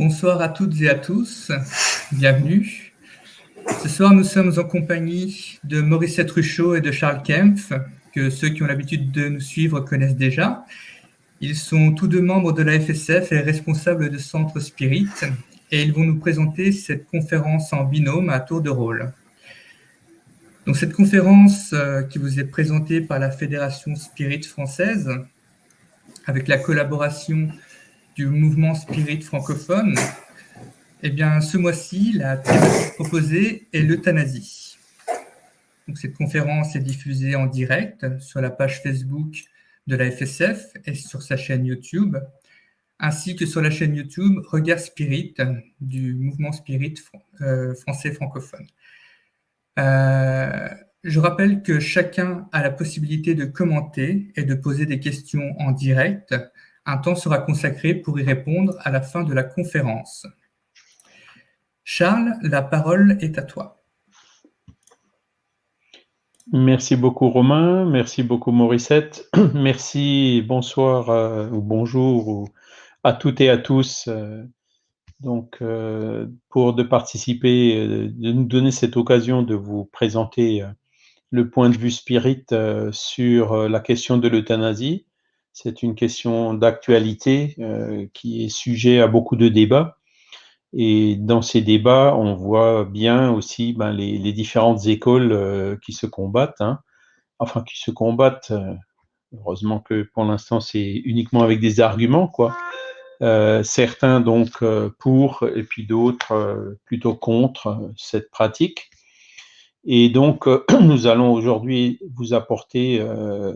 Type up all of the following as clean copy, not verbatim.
Bonsoir à toutes et à tous, bienvenue. Ce soir, nous sommes en compagnie de Morissette Ruchot et de Charles Kempf, que ceux qui ont l'habitude de nous suivre connaissent déjà. Ils sont tous deux membres de la FSF et responsables de Centre Spirit, et ils vont nous présenter cette conférence en binôme à tour de rôle. Donc cette conférence qui vous est présentée par la Fédération Spirit française, avec la collaboration du mouvement Spirit francophone, eh bien, ce mois-ci, la thématique proposée est l'euthanasie. Donc, cette conférence est diffusée en direct sur la page Facebook de la FSF et sur sa chaîne YouTube, ainsi que sur la chaîne YouTube Regard Spirit du mouvement Spirit français francophone. Je rappelle que chacun a la possibilité de commenter et de poser des questions en direct. Un temps sera consacré pour y répondre à la fin de la conférence. Charles, la parole est à toi. Merci beaucoup Romain, merci beaucoup Morissette, merci, bonsoir ou bonjour à toutes et à tous pour de participer, de nous donner cette occasion de vous présenter le point de vue spirit sur la question de l'euthanasie. C'est une question d'actualité qui est sujet à beaucoup de débats. Et dans ces débats, on voit bien aussi les différentes écoles qui se combattent, hein. Enfin qui se combattent. Heureusement que pour l'instant, c'est uniquement avec des arguments, quoi. Certains donc pour, et puis d'autres plutôt contre cette pratique. Et donc, nous allons aujourd'hui vous apporter,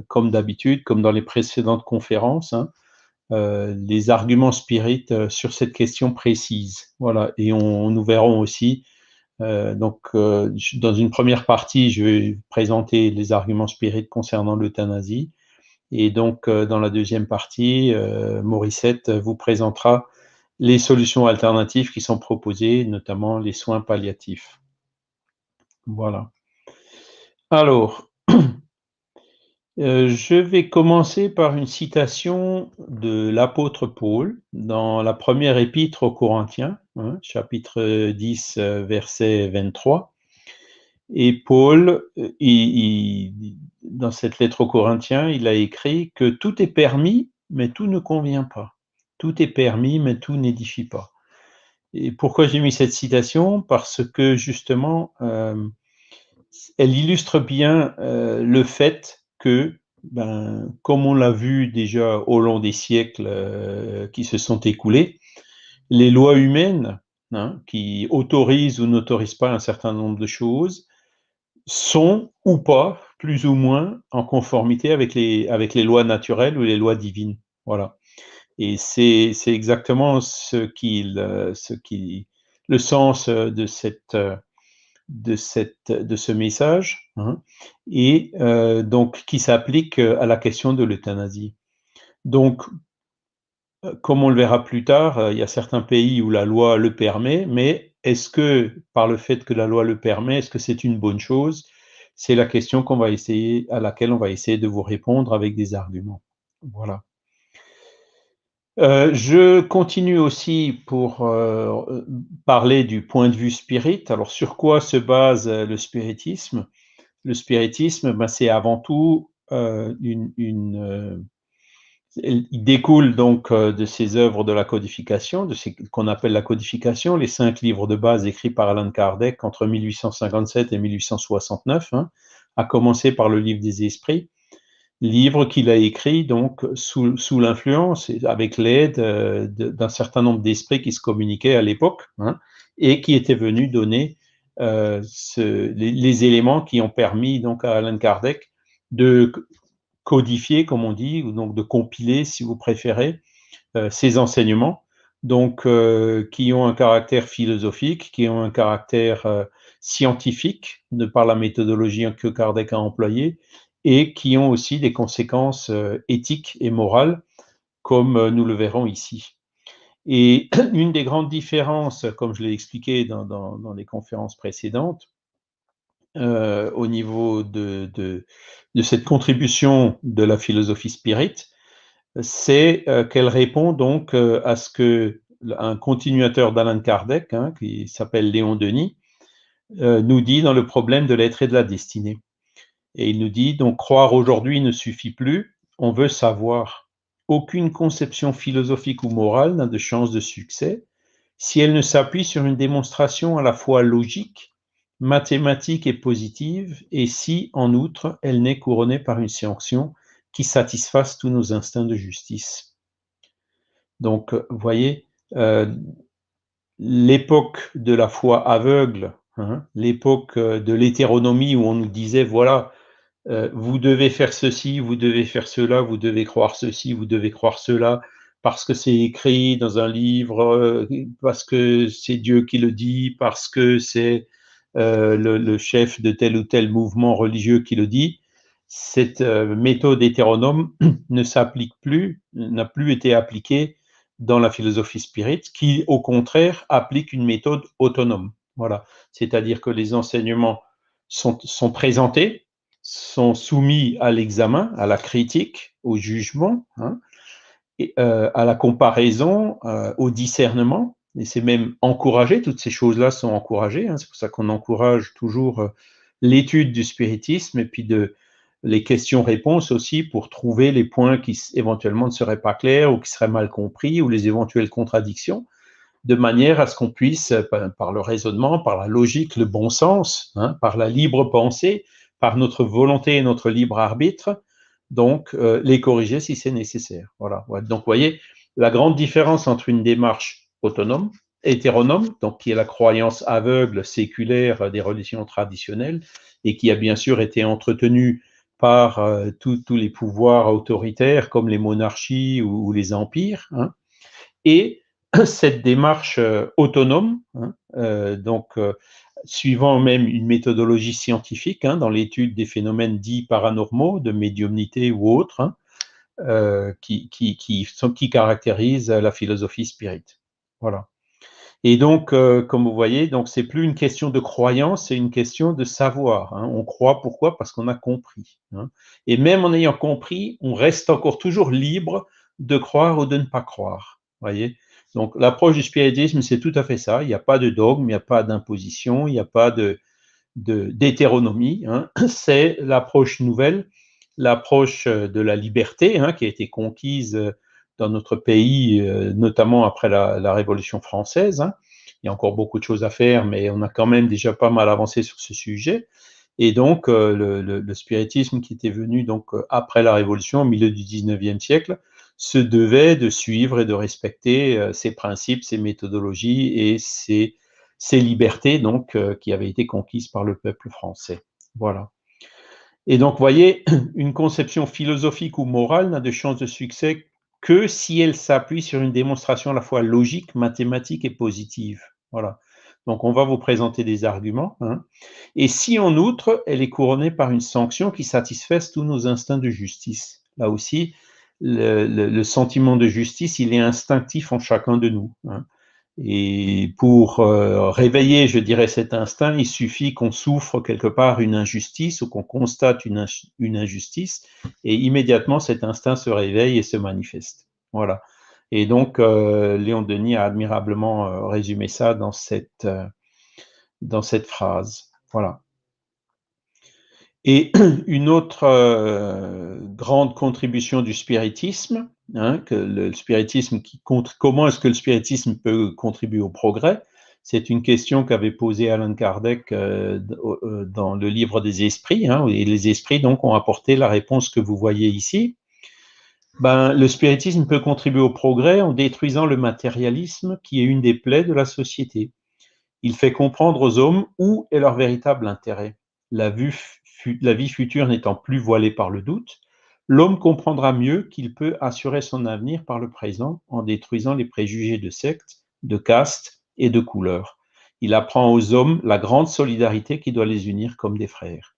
comme d'habitude, comme dans les précédentes conférences, hein, les arguments spirites sur cette question précise. Voilà, et nous verrons aussi, dans une première partie, je vais présenter les arguments spirites concernant l'euthanasie, et donc dans la deuxième partie, Morissette vous présentera les solutions alternatives qui sont proposées, notamment les soins palliatifs. Voilà. Alors, je vais commencer par une citation de l'apôtre Paul dans la première épître aux Corinthiens, hein, chapitre 10, verset 23. Et Paul, dans cette lettre aux Corinthiens, il a écrit que tout est permis, mais tout ne convient pas. Tout est permis, mais tout n'édifie pas. Et pourquoi j'ai mis cette citation? Parce que justement, elle illustre bien le fait que, comme on l'a vu déjà au long des siècles qui se sont écoulés, les lois humaines, hein, qui autorisent ou n'autorisent pas un certain nombre de choses, sont ou pas, plus ou moins, en conformité avec les lois naturelles ou les lois divines. Voilà. Et c'est exactement le sens de ce message, hein, et donc qui s'applique à la question de l'euthanasie. Donc, comme on le verra plus tard, il y a certains pays où la loi le permet, mais est-ce que, par le fait que la loi le permet, est-ce que c'est une bonne chose? C'est la question à laquelle on va essayer de vous répondre avec des arguments. Voilà. Je continue aussi pour parler du point de vue spirit. Alors, sur quoi se base le spiritisme? Le spiritisme, c'est avant tout il découle donc de ces œuvres de la codification, de ce qu'on appelle la codification, les 5 livres de base écrits par Allan Kardec entre 1857 et 1869, hein, à commencer par le livre des esprits, livre qu'il a écrit donc sous l'influence et avec l'aide d'un certain nombre d'esprits qui se communiquaient à l'époque, hein, et qui étaient venus donner les éléments qui ont permis donc à Allan Kardec de codifier, comme on dit, ou donc de compiler, si vous préférez, ces enseignements, donc qui ont un caractère philosophique, qui ont un caractère scientifique, de par la méthodologie que Kardec a employée, et qui ont aussi des conséquences éthiques et morales, comme nous le verrons ici. Et une des grandes différences, comme je l'ai expliqué dans les conférences précédentes, au niveau de cette contribution de la philosophie spirit, c'est qu'elle répond donc à ce que un continuateur d'Alan Kardec, hein, qui s'appelle Léon Denis, nous dit dans le problème de l'être et de la destinée. Et il nous dit, donc, croire aujourd'hui ne suffit plus, on veut savoir. Aucune conception philosophique ou morale n'a de chance de succès si elle ne s'appuie sur une démonstration à la fois logique, mathématique et positive, et si, en outre, elle n'est couronnée par une sanction qui satisfasse tous nos instincts de justice. Donc, vous voyez, l'époque de la foi aveugle, hein, l'époque de l'hétéronomie où on nous disait, voilà, vous devez faire ceci, vous devez faire cela, vous devez croire ceci, vous devez croire cela, parce que c'est écrit dans un livre, parce que c'est Dieu qui le dit, parce que c'est le chef de tel ou tel mouvement religieux qui le dit. Cette méthode hétéronome ne s'applique plus, n'a plus été appliquée dans la philosophie spirit, qui au contraire applique une méthode autonome. Voilà, c'est-à-dire que les enseignements sont présentés, sont soumis à l'examen, à la critique, au jugement, hein, et, à la comparaison, au discernement, et c'est même encouragé, toutes ces choses-là sont encouragées, hein, c'est pour ça qu'on encourage toujours l'étude du spiritisme et puis les questions-réponses aussi pour trouver les points qui éventuellement ne seraient pas clairs ou qui seraient mal compris ou les éventuelles contradictions, de manière à ce qu'on puisse, par le raisonnement, par la logique, le bon sens, hein, par la libre pensée, par notre volonté et notre libre arbitre, donc les corriger si c'est nécessaire. Voilà. Donc, vous voyez, la grande différence entre une démarche autonome, hétéronome, donc qui est la croyance aveugle, séculaire des religions traditionnelles, et qui a bien sûr été entretenue par tous les pouvoirs autoritaires comme les monarchies ou les empires, hein, et cette démarche autonome, hein, suivant même une méthodologie scientifique, hein, dans l'étude des phénomènes dits paranormaux, de médiumnité ou autres, hein, qui caractérisent la philosophie spirit. Voilà. Et donc, comme vous voyez, donc c'est plus une question de croyance, c'est une question de savoir. Hein. On croit, pourquoi? Parce qu'on a compris. Hein. Et même en ayant compris, on reste encore toujours libre de croire ou de ne pas croire. Voyez. Donc, l'approche du spiritisme, c'est tout à fait ça. Il n'y a pas de dogme, il n'y a pas d'imposition, il n'y a pas d'hétéronomie. Hein. C'est l'approche nouvelle, l'approche de la liberté, hein, qui a été conquise dans notre pays, notamment après la Révolution française. Hein. Il y a encore beaucoup de choses à faire, mais on a quand même déjà pas mal avancé sur ce sujet. Et donc, le spiritisme qui était venu donc, après la Révolution, au milieu du 19e siècle, se devait de suivre et de respecter ces principes, ces méthodologies et ces libertés donc, qui avaient été conquises par le peuple français. Voilà. Et donc, vous voyez, une conception philosophique ou morale n'a de chance de succès que si elle s'appuie sur une démonstration à la fois logique, mathématique et positive. Voilà. Donc, on va vous présenter des arguments. Hein. Et si, en outre, elle est couronnée par une sanction qui satisfasse tous nos instincts de justice. Là aussi, le sentiment de justice, il est instinctif en chacun de nous. Hein. Et pour réveiller, je dirais, cet instinct, il suffit qu'on souffre quelque part une injustice ou qu'on constate une injustice, et immédiatement cet instinct se réveille et se manifeste. Voilà. Et donc, Léon Denis a admirablement résumé ça dans cette phrase. Voilà. Et une autre grande contribution du spiritisme, hein, que le spiritisme comment est-ce que le spiritisme peut contribuer au progrès? C'est une question qu'avait posée Alan Kardec dans le livre des esprits, hein, et les esprits donc ont apporté la réponse que vous voyez ici. Ben, le spiritisme peut contribuer au progrès en détruisant le matérialisme qui est une des plaies de la société. Il fait comprendre aux hommes où est leur véritable intérêt. La vie future n'étant plus voilée par le doute, l'homme comprendra mieux qu'il peut assurer son avenir par le présent en détruisant les préjugés de secte, de caste et de couleur. Il apprend aux hommes la grande solidarité qui doit les unir comme des frères.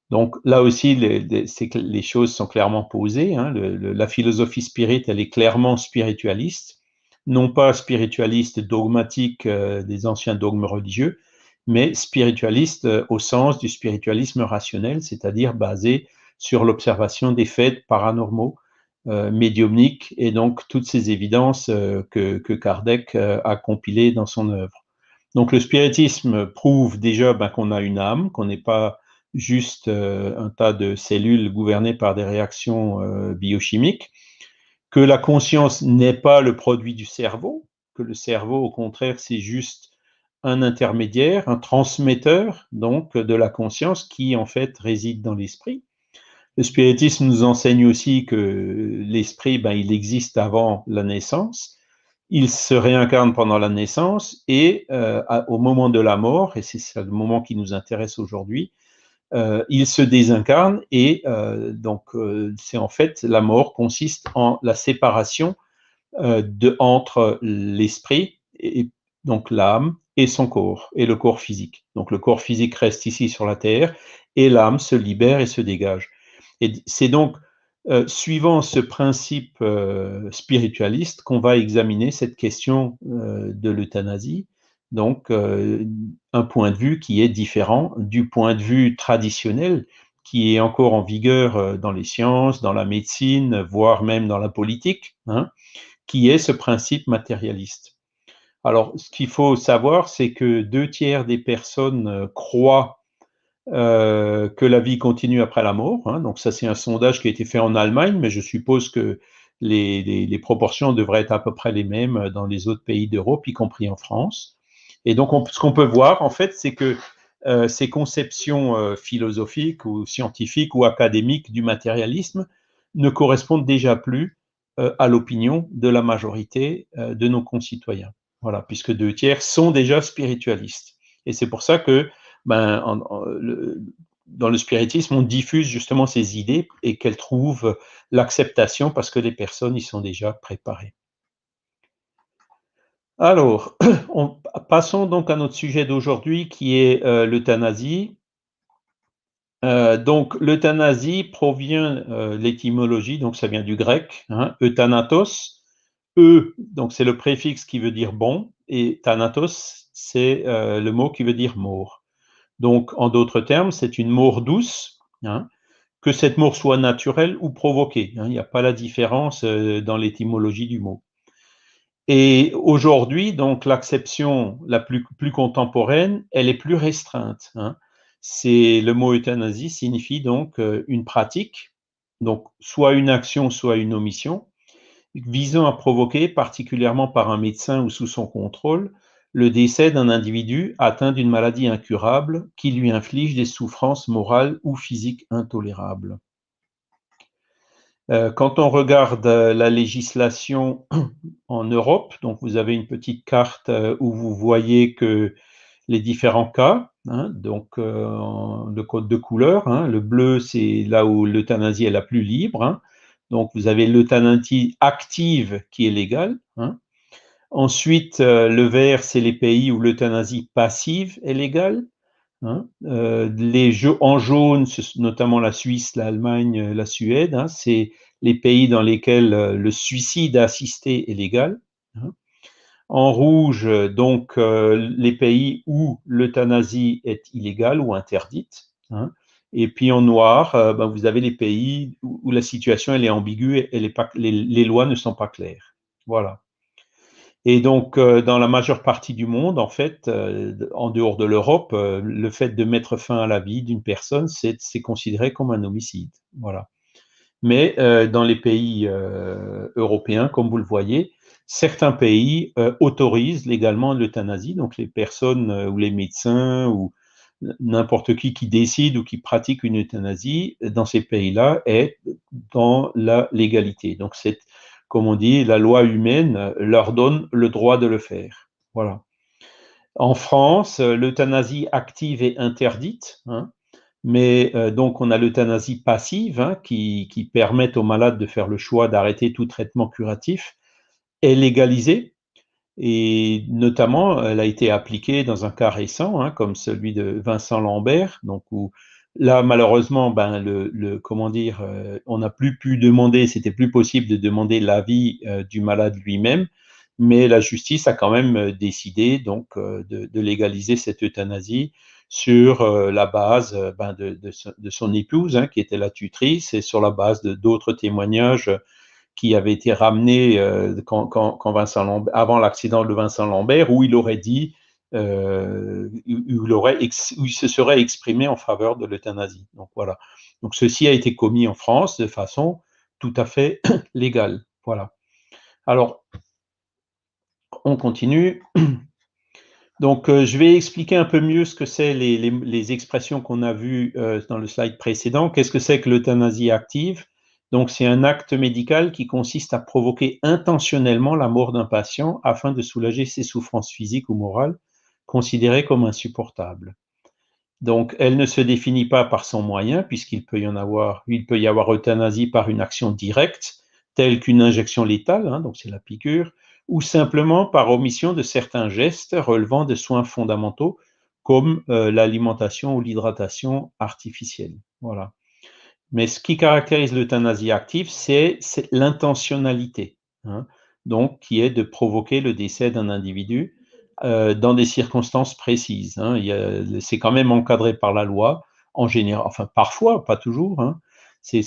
Donc là aussi, les choses sont clairement posées. Hein. La philosophie spirit, elle est clairement spiritualiste, non pas spiritualiste dogmatique des anciens dogmes religieux, mais spiritualiste au sens du spiritualisme rationnel, c'est-à-dire basé sur l'observation des faits paranormaux médiumnique, et donc toutes ces évidences que Kardec a compilées dans son œuvre. Donc le spiritisme prouve déjà qu'on a une âme, qu'on n'est pas juste un tas de cellules gouvernées par des réactions biochimiques, que la conscience n'est pas le produit du cerveau, que le cerveau, au contraire, c'est juste un intermédiaire, un transmetteur donc de la conscience qui en fait réside dans l'esprit. Le spiritisme nous enseigne aussi que l'esprit, il existe avant la naissance, il se réincarne pendant la naissance et au moment de la mort, et c'est le moment qui nous intéresse aujourd'hui, il se désincarne et c'est en fait la mort consiste en la séparation entre l'esprit, et donc l'âme, et son corps, et le corps physique. Donc le corps physique reste ici sur la terre, et l'âme se libère et se dégage. Et c'est donc suivant ce principe spiritualiste qu'on va examiner cette question de l'euthanasie, donc un point de vue qui est différent du point de vue traditionnel, qui est encore en vigueur dans les sciences, dans la médecine, voire même dans la politique, qui est ce principe matérialiste. Alors, ce qu'il faut savoir, c'est que 2 tiers des personnes croient que la vie continue après la mort. Donc ça, c'est un sondage qui a été fait en Allemagne, mais je suppose que les proportions devraient être à peu près les mêmes dans les autres pays d'Europe, y compris en France. Et donc, ce qu'on peut voir, en fait, c'est que ces conceptions philosophiques ou scientifiques ou académiques du matérialisme ne correspondent déjà plus à l'opinion de la majorité de nos concitoyens. Voilà, puisque 2 tiers sont déjà spiritualistes. Et c'est pour ça que dans le spiritisme, on diffuse justement ces idées et qu'elles trouvent l'acceptation parce que les personnes y sont déjà préparées. Alors, passons donc à notre sujet d'aujourd'hui qui est l'euthanasie. Donc, l'euthanasie provient, l'étymologie, donc ça vient du grec, euthanatos. Donc c'est le préfixe qui veut dire bon, et thanatos, c'est le mot qui veut dire mort. Donc, en d'autres termes, c'est une mort douce, que cette mort soit naturelle ou provoquée. Il n'y a pas la différence dans l'étymologie du mot. Et aujourd'hui, donc, l'acception la plus contemporaine, elle est plus restreinte. C'est le mot euthanasie signifie donc une pratique, donc soit une action, soit une omission, visant à provoquer, particulièrement par un médecin ou sous son contrôle, le décès d'un individu atteint d'une maladie incurable qui lui inflige des souffrances morales ou physiques intolérables. Quand on regarde la législation en Europe, donc vous avez une petite carte où vous voyez que les différents cas, donc le code de couleur, le bleu c'est là où l'euthanasie est la plus libre, donc vous avez l'euthanasie active qui est légale. Ensuite, le vert, c'est les pays où l'euthanasie passive est légale. Les jeux en jaune, notamment la Suisse, l'Allemagne, la Suède, c'est les pays dans lesquels le suicide assisté est légal. En rouge, donc, les pays où l'euthanasie est illégale ou interdite. Et puis en noir, vous avez les pays où la situation elle est ambiguë et les lois ne sont pas claires. Voilà. Et donc, dans la majeure partie du monde, en fait, en dehors de l'Europe, le fait de mettre fin à la vie d'une personne, c'est considéré comme un homicide. Voilà. Mais dans les pays européens, comme vous le voyez, certains pays autorisent légalement l'euthanasie, donc les personnes ou les médecins ou n'importe qui décide ou qui pratique une euthanasie dans ces pays-là est dans la légalité. Donc c'est, comme on dit, la loi humaine leur donne le droit de le faire. Voilà. En France, l'euthanasie active est interdite, mais donc on a l'euthanasie passive qui permet aux malades de faire le choix d'arrêter tout traitement curatif, est légalisée. Et notamment, elle a été appliquée dans un cas récent, comme celui de Vincent Lambert, donc où là, malheureusement, comment dire, on n'a plus pu demander, c'était plus possible de demander l'avis du malade lui-même, mais la justice a quand même décidé donc de légaliser cette euthanasie sur la base de son épouse, qui était la tutrice, et sur la base d'autres témoignages qui avait été ramené Vincent Lambert, avant l'accident de Vincent Lambert, où il aurait dit, où il se serait exprimé en faveur de l'euthanasie. Donc voilà. Donc ceci a été commis en France de façon tout à fait légale. Voilà. Alors, on continue. Donc, je vais expliquer un peu mieux ce que c'est les expressions qu'on a vues dans le slide précédent. Qu'est-ce que c'est que l'euthanasie active? Donc, c'est un acte médical qui consiste à provoquer intentionnellement la mort d'un patient afin de soulager ses souffrances physiques ou morales considérées comme insupportables. Donc, elle ne se définit pas par son moyen, puisqu'il peut y avoir euthanasie par une action directe, telle qu'une injection létale, hein, donc c'est la piqûre, ou simplement par omission de certains gestes relevant de soins fondamentaux, comme l'alimentation ou l'hydratation artificielle. Voilà. Mais ce qui caractérise l'euthanasie active, c'est l'intentionnalité, hein, donc qui est de provoquer le décès d'un individu dans des circonstances précises. Hein. C'est quand même encadré par la loi, en général, enfin parfois, pas toujours. Hein. C'est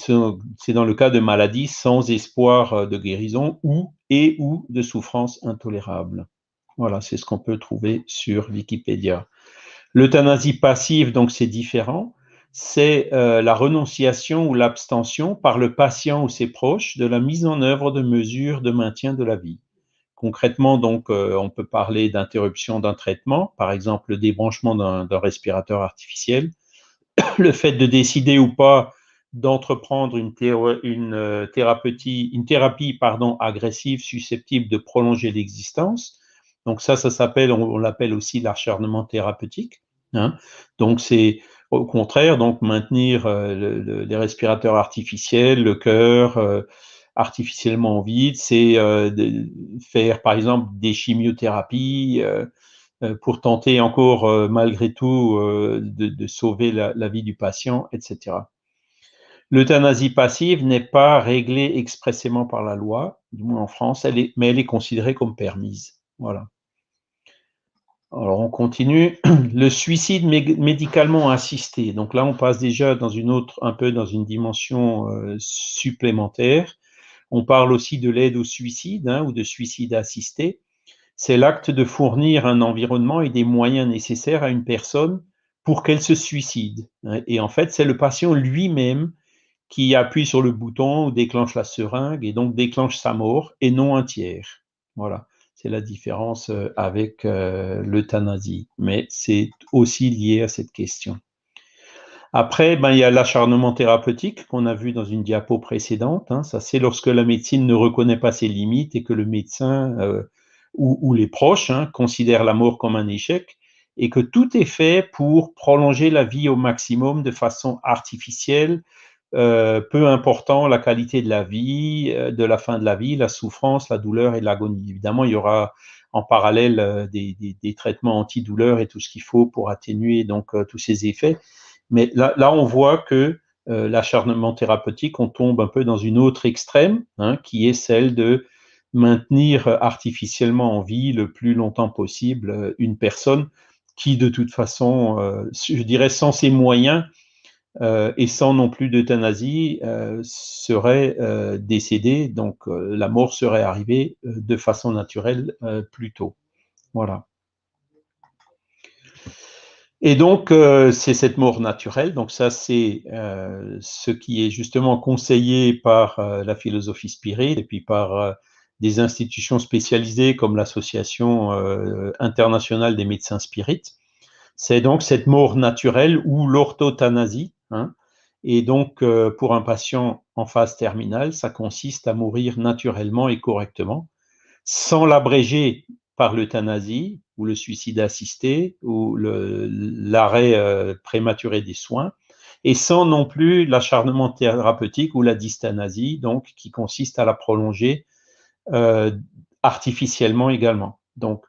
dans le cas de maladies sans espoir de guérison ou de souffrance intolérable. Voilà, c'est ce qu'on peut trouver sur Wikipédia. L'euthanasie passive, donc c'est différent, c'est la renonciation ou l'abstention par le patient ou ses proches de la mise en œuvre de mesures de maintien de la vie. Concrètement, donc, on peut parler d'interruption d'un traitement, par exemple le débranchement d'un respirateur artificiel, le fait de décider ou pas d'entreprendre une thérapie agressive susceptible de prolonger l'existence. Donc ça s'appelle, on l'appelle aussi l'acharnement thérapeutique. Hein. Donc c'est au contraire, donc maintenir les respirateurs artificiels, le cœur artificiellement vide, c'est faire par exemple des chimiothérapies pour tenter encore malgré tout de sauver la vie du patient, etc. L'euthanasie passive n'est pas réglée expressément par la loi, du moins en France, mais elle est considérée comme permise. Voilà. Alors, on continue. Le suicide médicalement assisté. Donc là, on passe déjà un peu dans une dimension supplémentaire. On parle aussi de l'aide au suicide, hein, ou de suicide assisté. C'est l'acte de fournir un environnement et des moyens nécessaires à une personne pour qu'elle se suicide. Et en fait, c'est le patient lui-même qui appuie sur le bouton ou déclenche la seringue et donc déclenche sa mort et non un tiers. Voilà. C'est la différence avec l'euthanasie, mais c'est aussi lié à cette question. Après, il y a l'acharnement thérapeutique qu'on a vu dans une diapo précédente. Hein. Ça, c'est lorsque la médecine ne reconnaît pas ses limites et que le médecin ou les proches considèrent la mort comme un échec et que tout est fait pour prolonger la vie au maximum de façon artificielle, peu important la qualité de la vie, de la fin de la vie, la souffrance, la douleur et l'agonie. Évidemment, il y aura en parallèle des traitements antidouleurs et tout ce qu'il faut pour atténuer donc tous ces effets. Mais là on voit que l'acharnement thérapeutique, on tombe un peu dans une autre extrême, hein, qui est celle de maintenir artificiellement en vie le plus longtemps possible une personne qui, de toute façon, je dirais sans ses moyens, et sans non plus d'euthanasie, serait décédé, donc la mort serait arrivée de façon naturelle plus tôt. Voilà. Et donc, c'est cette mort naturelle, donc ça c'est ce qui est justement conseillé par la philosophie spirit et puis par des institutions spécialisées comme l'Association internationale des médecins spirites. C'est donc cette mort naturelle ou l'orthothanasie. Hein. Et donc, pour un patient en phase terminale, ça consiste à mourir naturellement et correctement, sans l'abréger par l'euthanasie ou le suicide assisté ou l'arrêt prématuré des soins, et sans non plus l'acharnement thérapeutique ou la dysthanasie, donc qui consiste à la prolonger artificiellement également. Donc,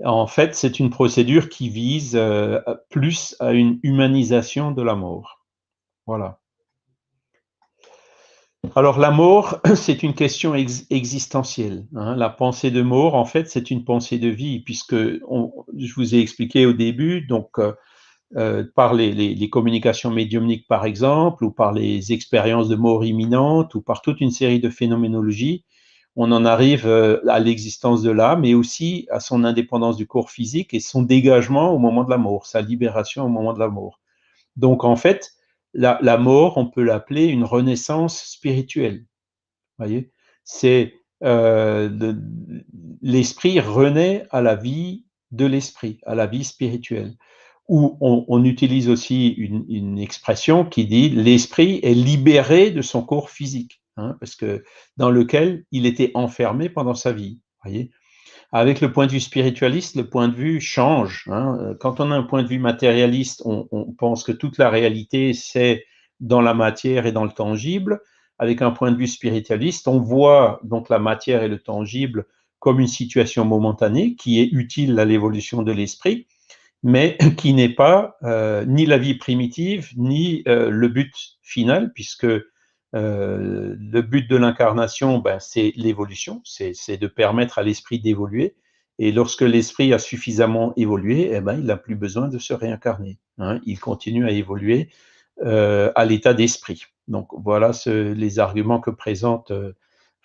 en fait, c'est une procédure qui vise plus à une humanisation de la mort. Voilà. Alors, la mort, c'est une question existentielle. Hein. La pensée de mort, en fait, c'est une pensée de vie, puisque je vous ai expliqué au début, donc par les communications médiumniques, par exemple, ou par les expériences de mort imminente, ou par toute une série de phénoménologies, on en arrive à l'existence de l'âme, mais aussi à son indépendance du corps physique et son dégagement au moment de la mort, sa libération au moment de la mort. Donc, en fait, la mort, on peut l'appeler une renaissance spirituelle. Voyez, c'est l'esprit renaît à la vie de l'esprit, à la vie spirituelle. Ou on utilise aussi une expression qui dit l'esprit est libéré de son corps physique, hein, parce que dans lequel il était enfermé pendant sa vie. Voyez, avec le point de vue spiritualiste, le point de vue change. Hein. Quand on a un point de vue matérialiste, on pense que toute la réalité, c'est dans la matière et dans le tangible. Avec un point de vue spiritualiste, on voit donc la matière et le tangible comme une situation momentanée qui est utile à l'évolution de l'esprit, mais qui n'est pas ni la vie primitive, ni le but final, puisque le but de l'incarnation, ben, c'est l'évolution, c'est de permettre à l'esprit d'évoluer. Et lorsque l'esprit a suffisamment évolué, eh ben, il n'a plus besoin de se réincarner. Hein, il continue à évoluer à l'état d'esprit. Donc voilà les arguments que présente,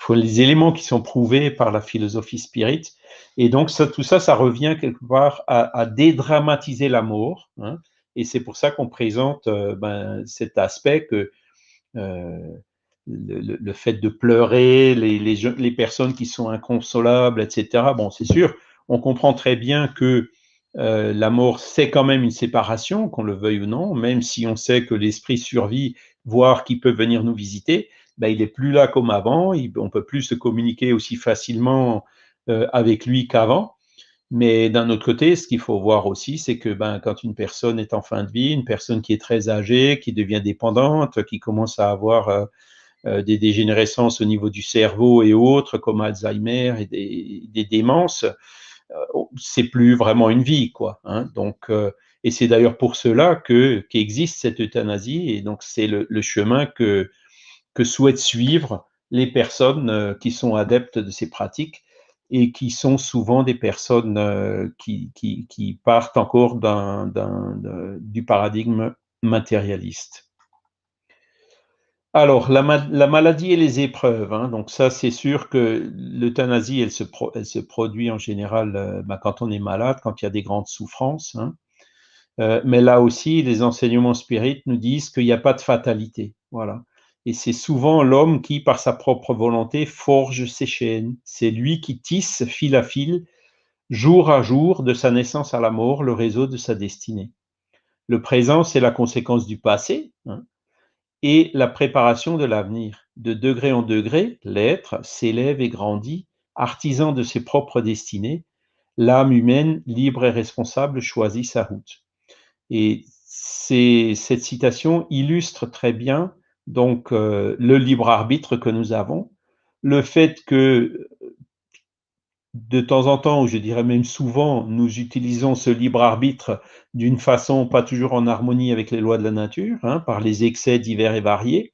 les éléments qui sont prouvés par la philosophie spirit. Et donc tout ça, ça revient quelque part à dédramatiser la mort. Hein, et c'est pour ça qu'on présente cet aspect que le fait de pleurer, les personnes qui sont inconsolables, etc. Bon, c'est sûr, on comprend très bien que la mort, c'est quand même une séparation, qu'on le veuille ou non, même si on sait que l'esprit survit, voire qu'il peut venir nous visiter, ben, il n'est plus là comme avant, on ne peut plus se communiquer aussi facilement avec lui qu'avant. Mais d'un autre côté, ce qu'il faut voir aussi, c'est que ben, quand une personne est en fin de vie, une personne qui est très âgée, qui devient dépendante, qui commence à avoir des dégénérescences au niveau du cerveau et autres, comme Alzheimer et des démences, c'est plus vraiment une vie, quoi. Hein. Donc, et c'est d'ailleurs pour cela qu'existe cette euthanasie, et donc c'est le chemin que souhaitent suivre les personnes qui sont adeptes de ces pratiques et qui sont souvent des personnes qui partent encore du paradigme matérialiste. Alors, la maladie et les épreuves. Hein, donc ça, c'est sûr que l'euthanasie, elle se produit en général quand on est malade, quand il y a des grandes souffrances. Hein. Mais là aussi, les enseignements spirites nous disent qu'il n'y a pas de fatalité. Voilà. Et c'est souvent l'homme qui, par sa propre volonté, forge ses chaînes. C'est lui qui tisse fil à fil, jour à jour, de sa naissance à la mort, le réseau de sa destinée. Le présent, c'est la conséquence du passé. Hein, et la préparation de l'avenir. De degré en degré, l'être s'élève et grandit, artisan de ses propres destinées. L'âme humaine, libre et responsable, choisit sa route. Et cette citation illustre très bien donc le libre arbitre que nous avons, le fait que de temps en temps, ou je dirais même souvent, nous utilisons ce libre arbitre d'une façon pas toujours en harmonie avec les lois de la nature, hein, par les excès divers et variés,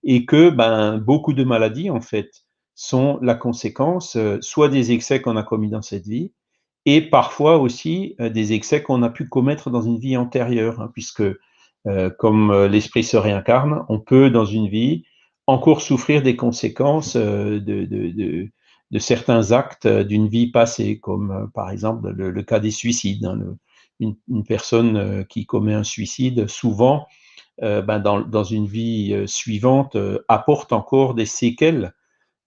et que beaucoup de maladies, en fait, sont la conséquence soit des excès qu'on a commis dans cette vie, et parfois aussi des excès qu'on a pu commettre dans une vie antérieure, hein, puisque comme l'esprit se réincarne, on peut, dans une vie, encore souffrir des conséquences de certains actes d'une vie passée, comme par exemple le cas des suicides. Hein, une personne qui commet un suicide, souvent, dans une vie suivante, apporte encore des séquelles,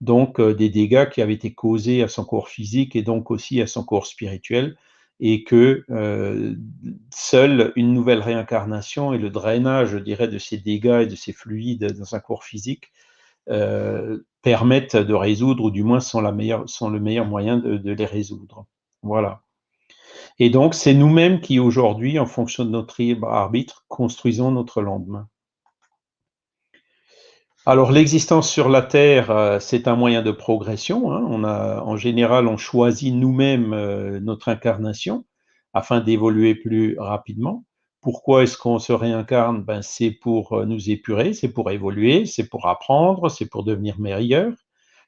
donc des dégâts qui avaient été causés à son corps physique et donc aussi à son corps spirituel, et que seule une nouvelle réincarnation et le drainage, je dirais, de ces dégâts et de ces fluides dans un corps physique permettent de résoudre, ou du moins sont le meilleur moyen de les résoudre. Voilà. Et donc, c'est nous-mêmes qui, aujourd'hui, en fonction de notre libre arbitre, construisons notre lendemain. Alors, l'existence sur la Terre, c'est un moyen de progression. Hein. En général, on choisit nous-mêmes notre incarnation afin d'évoluer plus rapidement. Pourquoi est-ce qu'on se réincarne? C'est pour nous épurer, c'est pour évoluer, c'est pour apprendre, c'est pour devenir meilleur,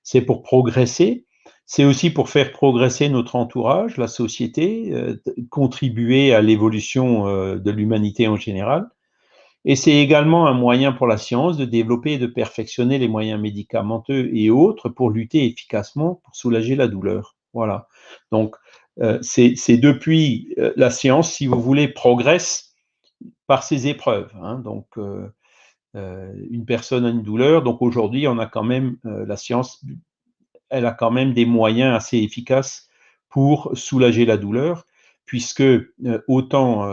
c'est pour progresser, C'est aussi pour faire progresser notre entourage, la société, contribuer à l'évolution de l'humanité en général. Et c'est également un moyen pour la science de développer et de perfectionner les moyens médicamenteux et autres pour lutter efficacement, pour soulager la douleur. Voilà. Donc, c'est depuis la science, si vous voulez, progresse par ses épreuves. Hein. Donc, une personne a une douleur. Donc, aujourd'hui, on a quand même, la science, elle a quand même des moyens assez efficaces pour soulager la douleur, puisque autant,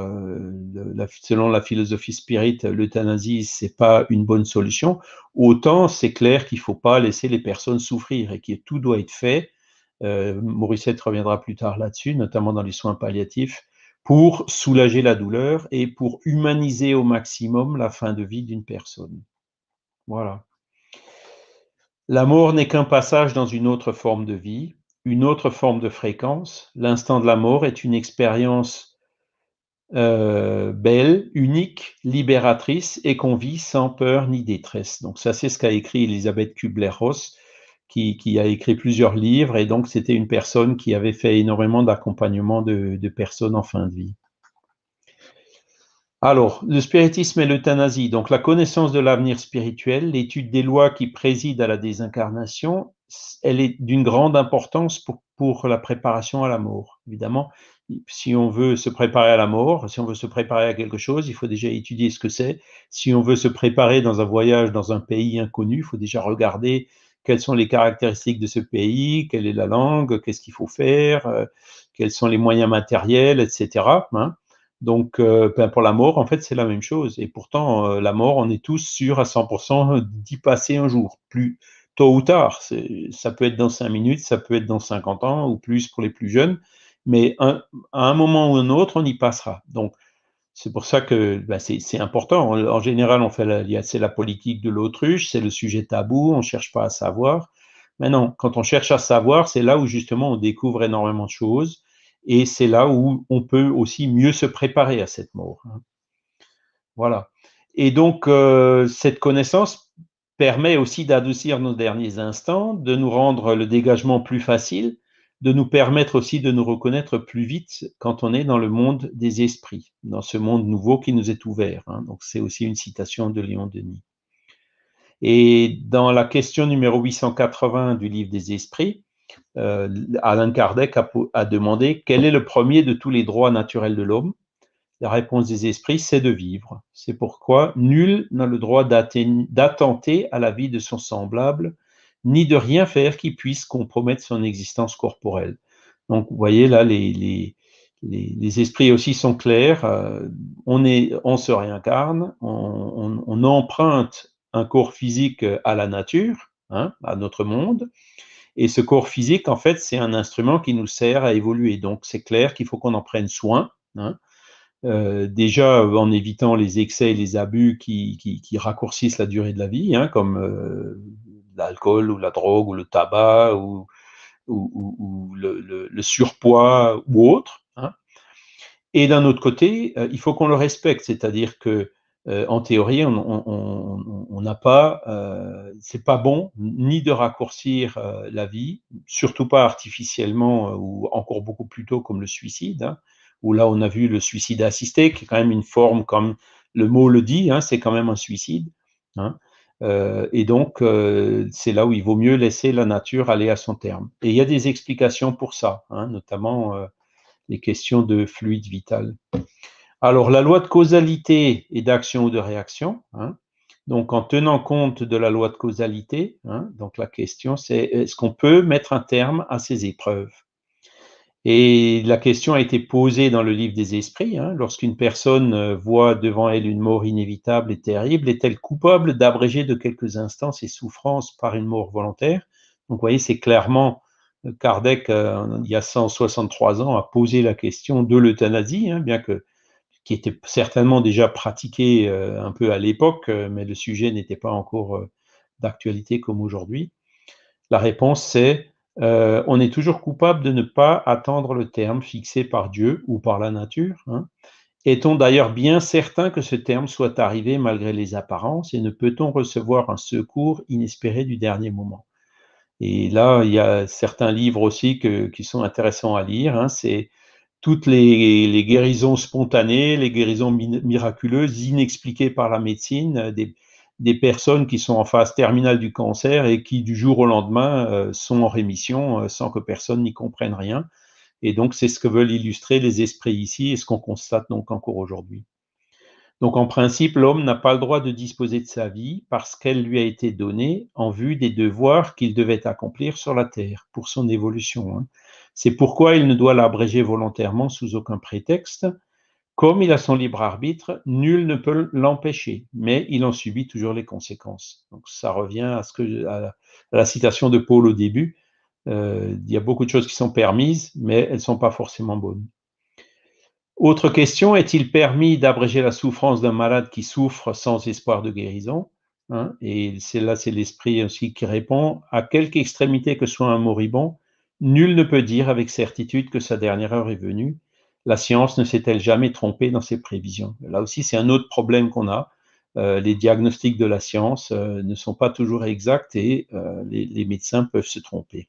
selon la philosophie spirit, l'euthanasie, c'est pas une bonne solution, autant c'est clair qu'il faut pas laisser les personnes souffrir et que tout doit être fait. Morissette reviendra plus tard là-dessus, notamment dans les soins palliatifs, pour soulager la douleur et pour humaniser au maximum la fin de vie d'une personne. Voilà. La mort n'est qu'un passage dans une autre forme de vie, une autre forme de fréquence. L'instant de la mort est une expérience belle, unique, libératrice et qu'on vit sans peur ni détresse. Donc ça, c'est ce qu'a écrit Elisabeth Kubler-Ross, qui a écrit plusieurs livres, et donc c'était une personne qui avait fait énormément d'accompagnement de personnes en fin de vie. Alors, le spiritisme et l'euthanasie, donc la connaissance de l'avenir spirituel, l'étude des lois qui président à la désincarnation, elle est d'une grande importance pour la préparation à la mort. Évidemment, si on veut se préparer à la mort, si on veut se préparer à quelque chose, il faut déjà étudier ce que c'est. Si on veut se préparer dans un voyage dans un pays inconnu, il faut déjà regarder quelles sont les caractéristiques de ce pays, quelle est la langue, qu'est-ce qu'il faut faire, quels sont les moyens matériels, etc. Hein. Donc, pour la mort, en fait, c'est la même chose. Et pourtant, la mort, on est tous sûrs à 100% d'y passer un jour, plus tôt ou tard. Ça peut être dans 5 minutes, ça peut être dans 50 ans ou plus pour les plus jeunes, mais à un moment ou un autre, on y passera. Donc, c'est pour ça que c'est important. En général, c'est la politique de l'autruche, c'est le sujet tabou, on ne cherche pas à savoir. Mais non, quand on cherche à savoir, c'est là où justement on découvre énormément de choses et c'est là où on peut aussi mieux se préparer à cette mort. Hein. Voilà. Et donc, cette connaissance permet aussi d'adoucir nos derniers instants, de nous rendre le dégagement plus facile, de nous permettre aussi de nous reconnaître plus vite quand on est dans le monde des esprits, dans ce monde nouveau qui nous est ouvert. Hein. Donc, c'est aussi une citation de Léon Denis. Et dans la question numéro 880 du livre des esprits, Allan Kardec a demandé quel est le premier de tous les droits naturels de l'homme. La réponse des esprits, c'est de vivre. C'est pourquoi nul n'a le droit d'attenter à la vie de son semblable, ni de rien faire qui puisse compromettre son existence corporelle. Donc, vous voyez, là, les esprits aussi sont clairs. On se réincarne, on emprunte un corps physique à la nature, hein, à notre monde, et ce corps physique, en fait, c'est un instrument qui nous sert à évoluer. Donc, c'est clair qu'il faut qu'on en prenne soin, hein. Déjà en évitant les excès et les abus qui raccourcissent la durée de la vie, hein, comme l'alcool ou la drogue ou le tabac ou le surpoids ou autre. Hein. Et d'un autre côté, il faut qu'on le respecte, c'est-à-dire que en théorie, on n'a pas, c'est pas bon ni de raccourcir la vie, surtout pas artificiellement ou encore beaucoup plus tôt comme le suicide, hein, où là on a vu le suicide assisté, qui est quand même une forme, comme le mot le dit, hein, c'est quand même un suicide. Hein, et donc c'est là où il vaut mieux laisser la nature aller à son terme. Et il y a des explications pour ça, hein, notamment les questions de fluide vital. Alors, la loi de causalité et d'action ou de réaction, hein, donc en tenant compte de la loi de causalité, hein, donc la question c'est est-ce qu'on peut mettre un terme à ces épreuves? Et la question a été posée dans le livre des esprits, hein, lorsqu'une personne voit devant elle une mort inévitable et terrible, est-elle coupable d'abréger de quelques instants ses souffrances par une mort volontaire? Donc, vous voyez, c'est clairement Kardec, il y a 163 ans, a posé la question de l'euthanasie, hein, bien que qui était certainement déjà pratiqué un peu à l'époque, mais le sujet n'était pas encore d'actualité comme aujourd'hui. La réponse, c'est on est toujours coupable de ne pas attendre le terme fixé par Dieu ou par la nature. Hein. Est-on d'ailleurs bien certain que ce terme soit arrivé malgré les apparences et ne peut-on recevoir un secours inespéré du dernier moment? Et là, il y a certains livres aussi qui sont intéressants à lire, hein. C'est toutes les guérisons spontanées, les guérisons miraculeuses, inexpliquées par la médecine, des personnes qui sont en phase terminale du cancer et qui, du jour au lendemain, sont en rémission sans que personne n'y comprenne rien. Et donc, c'est ce que veulent illustrer les esprits ici et ce qu'on constate donc encore aujourd'hui. Donc, en principe, l'homme n'a pas le droit de disposer de sa vie parce qu'elle lui a été donnée en vue des devoirs qu'il devait accomplir sur la terre pour son évolution, hein. C'est pourquoi il ne doit l'abréger volontairement sous aucun prétexte. Comme il a son libre arbitre, nul ne peut l'empêcher, mais il en subit toujours les conséquences. Donc, ça revient à la citation de Paul au début. Il y a beaucoup de choses qui sont permises, mais elles ne sont pas forcément bonnes. Autre question, est-il permis d'abréger la souffrance d'un malade qui souffre sans espoir de guérison, hein? Et c'est l'esprit aussi qui répond, à quelque extrémité que soit un moribond, nul ne peut dire avec certitude que sa dernière heure est venue. La science ne s'est-elle jamais trompée dans ses prévisions? Là aussi, c'est un autre problème qu'on a. Les diagnostics de la science ne sont pas toujours exacts et les médecins peuvent se tromper.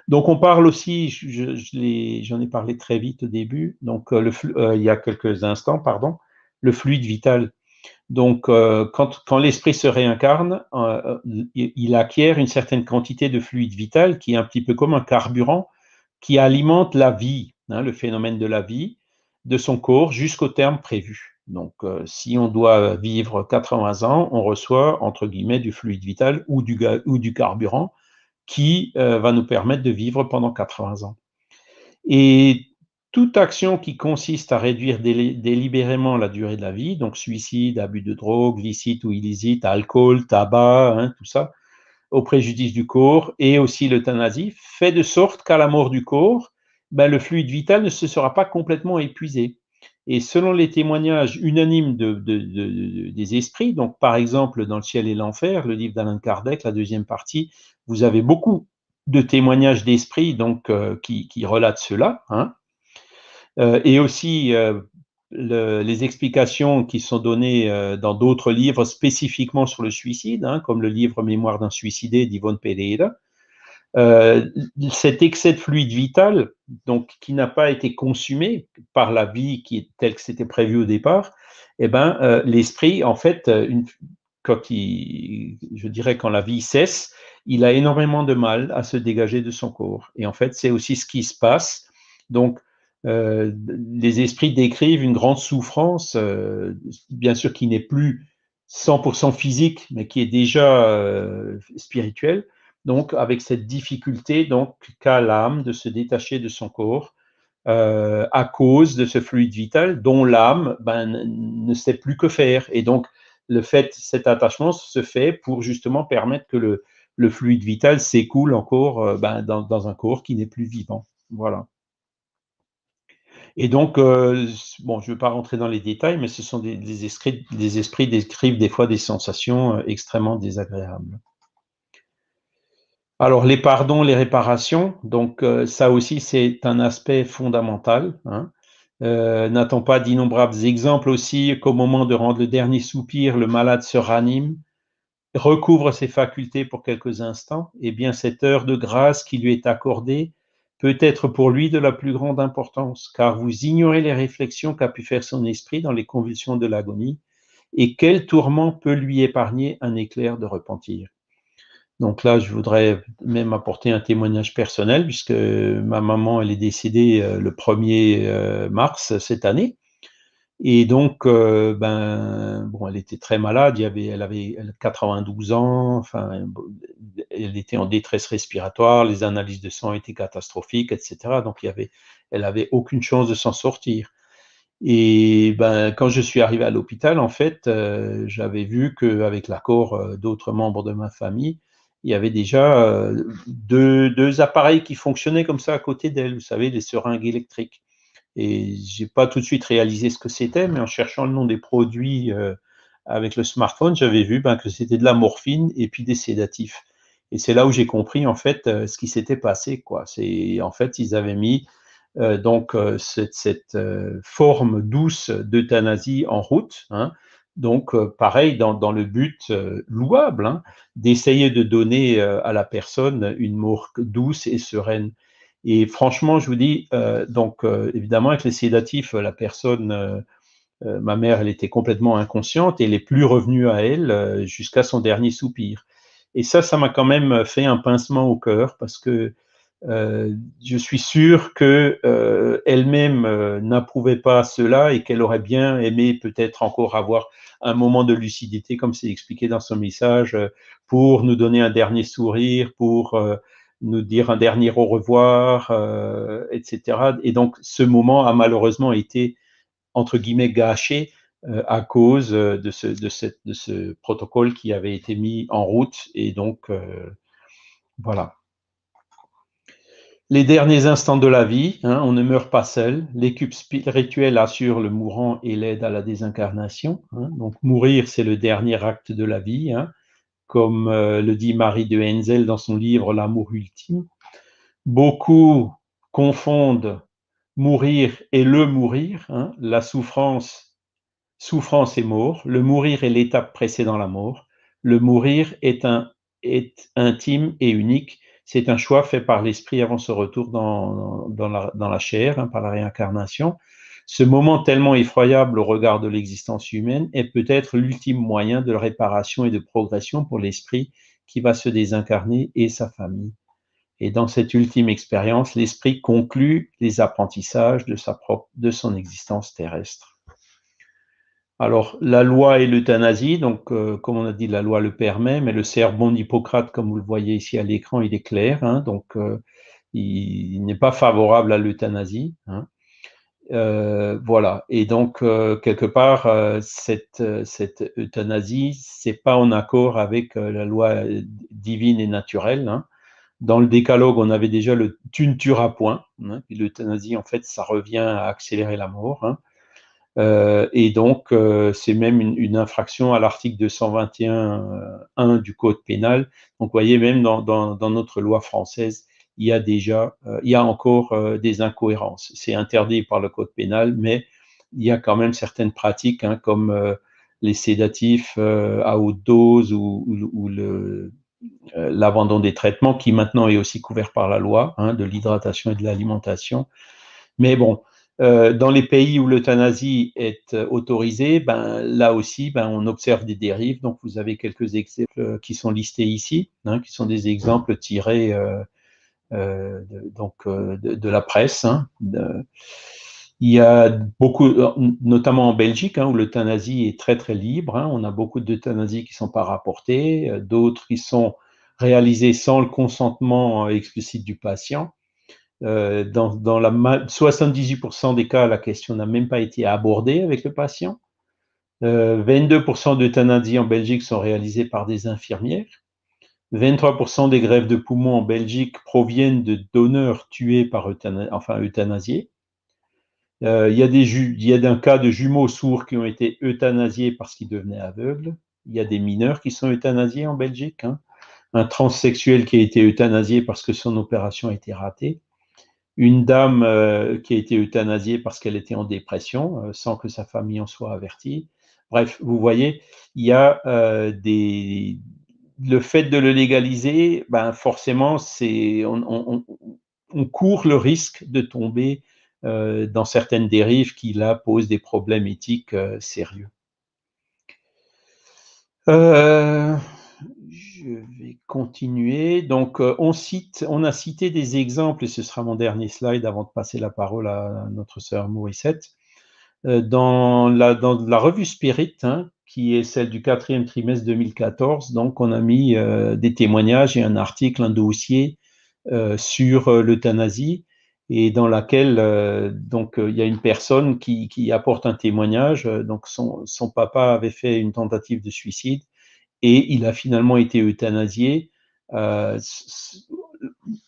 Donc on parle aussi, j'en ai parlé très vite au début, donc il y a quelques instants, pardon, le fluide vital. Donc quand l'esprit se réincarne, il acquiert une certaine quantité de fluide vital qui est un petit peu comme un carburant qui alimente la vie, hein, le phénomène de la vie de son corps jusqu'au terme prévu. Donc si on doit vivre 80 ans, on reçoit entre guillemets du fluide vital ou du carburant qui va nous permettre de vivre pendant 80 ans. Et toute action qui consiste à réduire délibérément la durée de la vie, donc suicide, abus de drogue, licite ou illicite, alcool, tabac, hein, tout ça, au préjudice du corps, et aussi l'euthanasie, fait de sorte qu'à la mort du corps, ben, le fluide vital ne se sera pas complètement épuisé. Et selon les témoignages unanimes des esprits, donc par exemple dans Le ciel et l'enfer, le livre d'Alain Kardec, la deuxième partie, vous avez beaucoup de témoignages d'esprits donc qui relatent cela, hein. Et aussi les explications qui sont données dans d'autres livres spécifiquement sur le suicide, hein, comme le livre Mémoire d'un suicidé d'Yvonne Pereira. Cet excès de fluide vital, donc qui n'a pas été consumé par la vie telle que c'était prévu au départ, eh ben, l'esprit, en fait, je dirais quand la vie cesse, il a énormément de mal à se dégager de son corps. Et en fait, c'est aussi ce qui se passe. Donc, les esprits décrivent une grande souffrance, bien sûr qui n'est plus 100% physique, mais qui est déjà spirituelle. Donc, avec cette difficulté donc qu'a l'âme de se détacher de son corps à cause de ce fluide vital dont l'âme ne sait plus que faire. Et donc, cet attachement se fait pour justement permettre que le fluide vital s'écoule encore dans un corps qui n'est plus vivant. Voilà. Et donc, bon, je ne veux pas rentrer dans les détails, mais ce sont des esprits décrivent des fois des sensations extrêmement désagréables. Alors, les pardons, les réparations, donc ça aussi, c'est un aspect fondamental, hein. N'a-t-on pas d'innombrables exemples aussi qu'au moment de rendre le dernier soupir, le malade se ranime, recouvre ses facultés pour quelques instants? Eh bien, cette heure de grâce qui lui est accordée peut être pour lui de la plus grande importance, car vous ignorez les réflexions qu'a pu faire son esprit dans les convulsions de l'agonie, et quel tourment peut lui épargner un éclair de repentir. Donc là, je voudrais même apporter un témoignage personnel, puisque ma maman, elle est décédée le 1er mars cette année. Et donc, bon, elle était très malade, elle avait 92 ans, enfin, elle était en détresse respiratoire, les analyses de sang étaient catastrophiques, etc. Donc, elle avait aucune chance de s'en sortir. Et quand je suis arrivé à l'hôpital, en fait, j'avais vu qu'avec l'accord d'autres membres de ma famille, il y avait déjà deux appareils qui fonctionnaient comme ça à côté d'elle, vous savez, les seringues électriques. Et j'ai pas tout de suite réalisé ce que c'était, mais en cherchant le nom des produits avec le smartphone, j'avais vu que c'était de la morphine et puis des sédatifs. Et c'est là où j'ai compris en fait ce qui s'était passé, quoi. C'est en fait ils avaient mis cette forme douce d'euthanasie en route, hein, Donc, pareil, dans le but louable, hein, d'essayer de donner à la personne une mort douce et sereine. Et franchement, je vous dis, évidemment, avec les sédatifs, la personne, ma mère, elle était complètement inconsciente et elle n'est plus revenue à elle jusqu'à son dernier soupir. Et ça m'a quand même fait un pincement au cœur parce que je suis sûr que elle-même n'approuvait pas cela et qu'elle aurait bien aimé peut-être encore avoir un moment de lucidité, comme c'est expliqué dans son message, pour nous donner un dernier sourire, pour nous dire un dernier au revoir, etc. Et donc, ce moment a malheureusement été, entre guillemets, gâché à cause de ce protocole qui avait été mis en route. Et donc, voilà. Les derniers instants de la vie, hein, on ne meurt pas seul. L'équipe spirituelle assure le mourant et l'aide à la désincarnation. Hein. Donc mourir, c'est le dernier acte de la vie, hein, comme le dit Marie de Henzel dans son livre L'amour ultime. Beaucoup confondent mourir et le mourir. Hein. La souffrance et mort. Le mourir est l'étape précédant la mort. Le mourir est intime et unique. C'est un choix fait par l'esprit avant ce retour dans la chair, hein, par la réincarnation. Ce moment tellement effroyable au regard de l'existence humaine est peut-être l'ultime moyen de réparation et de progression pour l'esprit qui va se désincarner et sa famille. Et dans cette ultime expérience, l'esprit conclut les apprentissages de son existence terrestre. Alors, la loi et l'euthanasie, donc, comme on a dit, la loi le permet, mais le sermon d'Hippocrate, comme vous le voyez ici à l'écran, il est clair, hein, donc il n'est pas favorable à l'euthanasie. Hein. Voilà. Et donc, quelque part, cette euthanasie, c'est pas en accord avec la loi divine et naturelle. Hein. Dans le décalogue, on avait déjà le tu ne tueras point. Hein, et l'euthanasie, en fait, ça revient à accélérer la mort. Hein. Et donc, c'est même une infraction à l'article 221.1 du Code pénal. Donc, vous voyez, même dans notre loi française, il y a encore des incohérences. C'est interdit par le Code pénal, mais il y a quand même certaines pratiques, hein, comme les sédatifs à haute dose ou l'abandon des traitements, qui maintenant est aussi couvert par la loi, hein, de l'hydratation et de l'alimentation. Mais bon, dans les pays où l'euthanasie est autorisée, ben, là aussi, ben, on observe des dérives. Donc, vous avez quelques exemples qui sont listés ici, hein, qui sont des exemples tirés de la presse. Hein, il y a beaucoup, notamment en Belgique, hein, où l'euthanasie est très très libre. Hein, on a beaucoup d'euthanasies qui ne sont pas rapportées, d'autres qui sont réalisées sans le consentement explicite du patient. Dans 78% des cas, la question n'a même pas été abordée avec le patient. 22% d'euthanasie en Belgique sont réalisées par des infirmières. 23% des greffes de poumons en Belgique proviennent de donneurs tués par euthanasiés. Il y a un cas de jumeaux sourds qui ont été euthanasiés parce qu'ils devenaient aveugles. Il y a des mineurs qui sont euthanasiés en Belgique. Hein. Un transsexuel qui a été euthanasié parce que son opération a été ratée. Une dame qui a été euthanasiée parce qu'elle était en dépression, sans que sa famille en soit avertie. Bref, vous voyez, il y a le fait de le légaliser, ben forcément, on court le risque de tomber dans certaines dérives qui, là, posent des problèmes éthiques sérieux. Je vais continuer. Donc, on a cité des exemples, et ce sera mon dernier slide avant de passer la parole à notre sœur Morissette. Dans la revue Spirit, hein, qui est celle du 4e trimestre 2014, donc on a mis des témoignages et un article, un dossier sur l'euthanasie, et dans laquelle il y a une personne qui apporte un témoignage. Donc son papa avait fait une tentative de suicide et il a finalement été euthanasié, à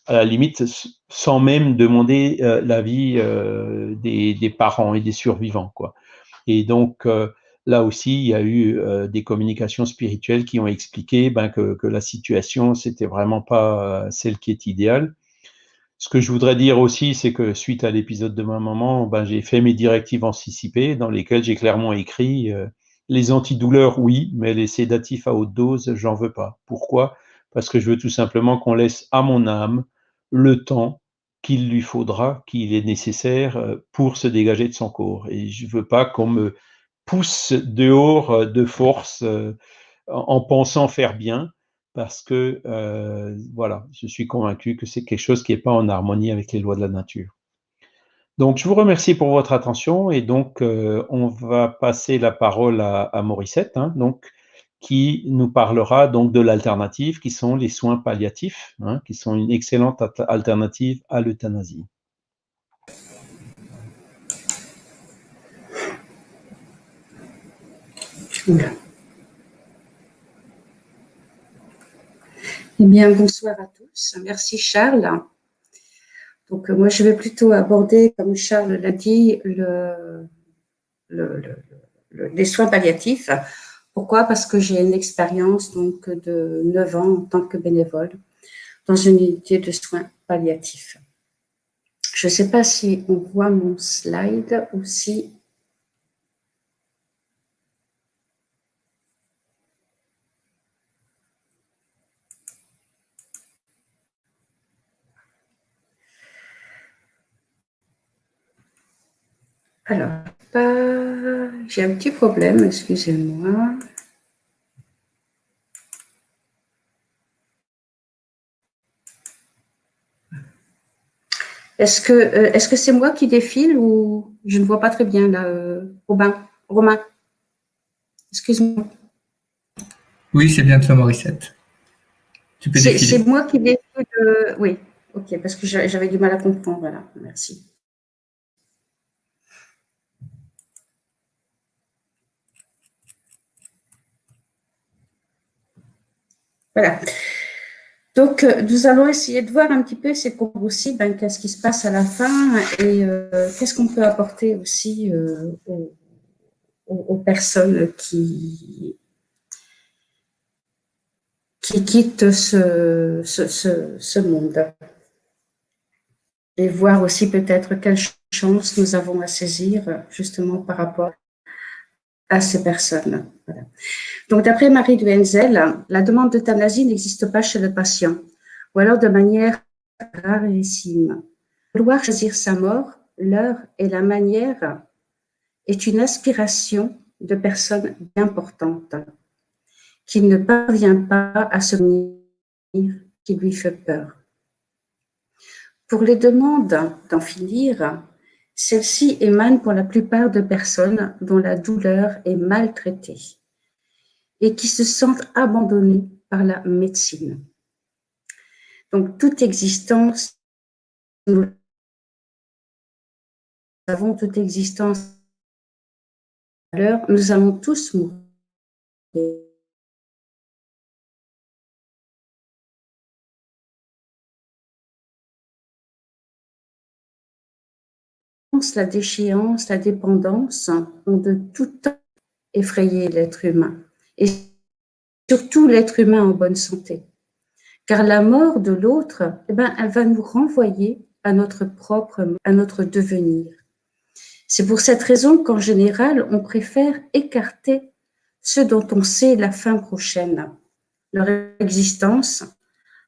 la limite sans même demander l'avis des parents et des survivants, quoi. Et donc là aussi, il y a eu des communications spirituelles qui ont expliqué que la situation, c'était vraiment pas celle qui est idéale. Ce que je voudrais dire aussi, c'est que suite à l'épisode de ma maman, j'ai fait mes directives anticipées dans lesquelles j'ai clairement écrit Les antidouleurs, oui, mais les sédatifs à haute dose, j'en veux pas. Pourquoi? Parce que je veux tout simplement qu'on laisse à mon âme le temps qu'il lui faudra, qu'il est nécessaire, pour se dégager de son corps et je veux pas qu'on me pousse dehors, de force, en pensant faire bien parce que, voilà, je suis convaincu que c'est quelque chose qui est pas en harmonie avec les lois de la nature. Donc je vous remercie pour votre attention et donc, on va passer la parole à Morissette, hein, donc qui nous parlera donc de l'alternative qui sont les soins palliatifs, hein, qui sont une excellente alternative à l'euthanasie. Eh bien, bonsoir à tous. Merci Charles. Donc, moi, je vais plutôt aborder, comme Charles l'a dit, les soins palliatifs. Pourquoi? Parce que j'ai une expérience donc, de 9 ans en tant que bénévole dans une unité de soins palliatifs. Je ne sais pas si on voit mon slide ou si... Alors, j'ai un petit problème, excusez-moi. Est-ce que c'est moi qui défile ou je ne vois pas très bien là, Romain, excuse-moi. Oui, c'est bien toi, Morissette. Tu peux défiler. C'est moi qui défile. Oui, ok, parce que j'avais du mal à comprendre. Voilà, merci. Voilà. Donc, nous allons essayer de voir un petit peu, c'est pour aussi, qu'est-ce qui se passe à la fin et qu'est-ce qu'on peut apporter aussi aux personnes qui quittent ce monde. Et voir aussi peut-être quelle chance nous avons à saisir justement par rapport à ces personnes. Voilà. Donc, d'après Marie Duenzel, la demande d'euthanasie n'existe pas chez le patient, ou alors de manière rarissime. Vouloir choisir sa mort, l'heure et la manière est une aspiration de personne importante qui ne parvient pas à se souvenir, qui lui fait peur. Pour les demandes d'en finir, celles-ci émanent pour la plupart de personnes dont la douleur est maltraitée et qui se sentent abandonnées par la médecine. Donc, toute existence, nous avons toute existence à l'heure, nous allons tous mourir. La déchéance, la dépendance ont de tout temps effrayé l'être humain, et surtout l'être humain en bonne santé. Car la mort de l'autre, elle va nous renvoyer à notre devenir. C'est pour cette raison qu'en général, on préfère écarter ceux dont on sait la fin prochaine. Leur existence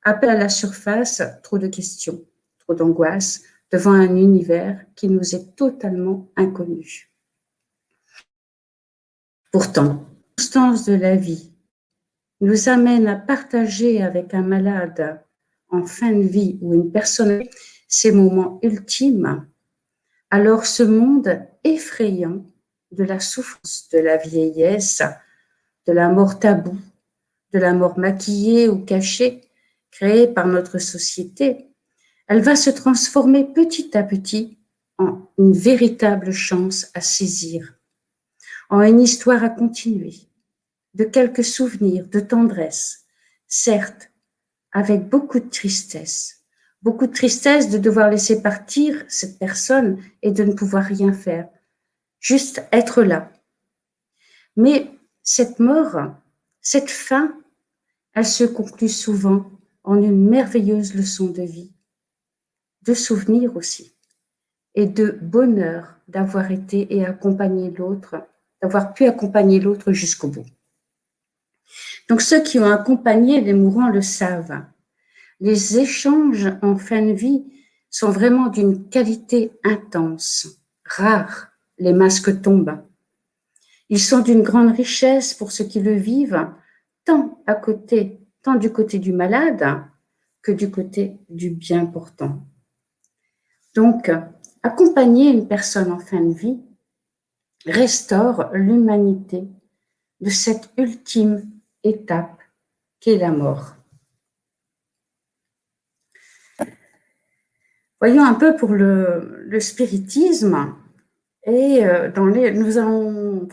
appelle à la surface trop de questions, trop d'angoisse devant un univers qui nous est totalement inconnu. Pourtant, la constance de la vie nous amène à partager avec un malade en fin de vie ou une personne ces moments ultimes. Alors ce monde effrayant de la souffrance, de la vieillesse, de la mort taboue, de la mort maquillée ou cachée, créée par notre société, elle va se transformer petit à petit en une véritable chance à saisir, en une histoire à continuer, de quelques souvenirs, de tendresse, certes, avec beaucoup de tristesse de devoir laisser partir cette personne et de ne pouvoir rien faire, juste être là. Mais cette mort, cette fin, elle se conclut souvent en une merveilleuse leçon de vie, de souvenirs aussi, et de bonheur d'avoir été et accompagné l'autre d'avoir pu accompagner l'autre jusqu'au bout. Donc ceux qui ont accompagné les mourants le savent. Les échanges en fin de vie sont vraiment d'une qualité intense, rare. Les masques tombent. Ils sont d'une grande richesse pour ceux qui le vivent, tant du côté du malade que du côté du bien portant. Donc, accompagner une personne en fin de vie restaure l'humanité de cette ultime étape qu'est la mort. Voyons un peu pour le spiritisme. Et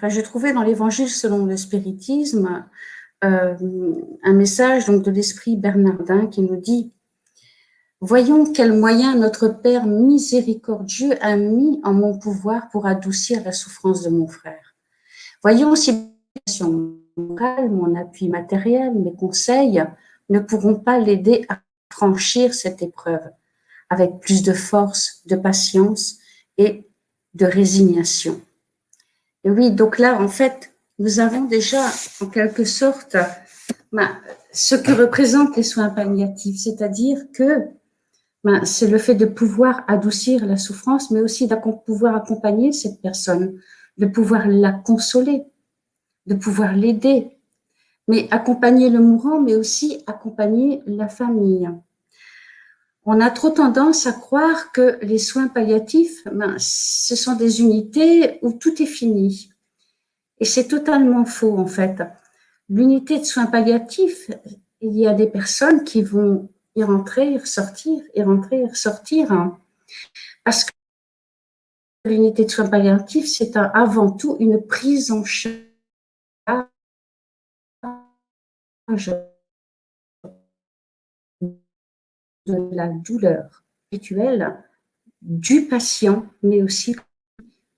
j'ai trouvé dans l'Évangile selon le spiritisme un message donc de l'esprit bernardin qui nous dit « Voyons quels moyens notre Père miséricordieux a mis en mon pouvoir pour adoucir la souffrance de mon frère. Voyons si mon morale, mon appui matériel, mes conseils ne pourront pas l'aider à franchir cette épreuve avec plus de force, de patience et de résignation. » Et oui, donc là, en fait, nous avons déjà, en quelque sorte, ce que représentent les soins palliatifs, c'est-à-dire que c'est le fait de pouvoir adoucir la souffrance, mais aussi de pouvoir accompagner cette personne, de pouvoir la consoler, de pouvoir l'aider, mais accompagner le mourant, mais aussi accompagner la famille. On a trop tendance à croire que les soins palliatifs, ce sont des unités où tout est fini. Et c'est totalement faux, en fait. L'unité de soins palliatifs, il y a des personnes qui vont y rentrer, y ressortir, y rentrer, y ressortir. Parce que l'unité de soins palliatifs, c'est avant tout une prise en charge de la douleur spirituelle du patient, mais aussi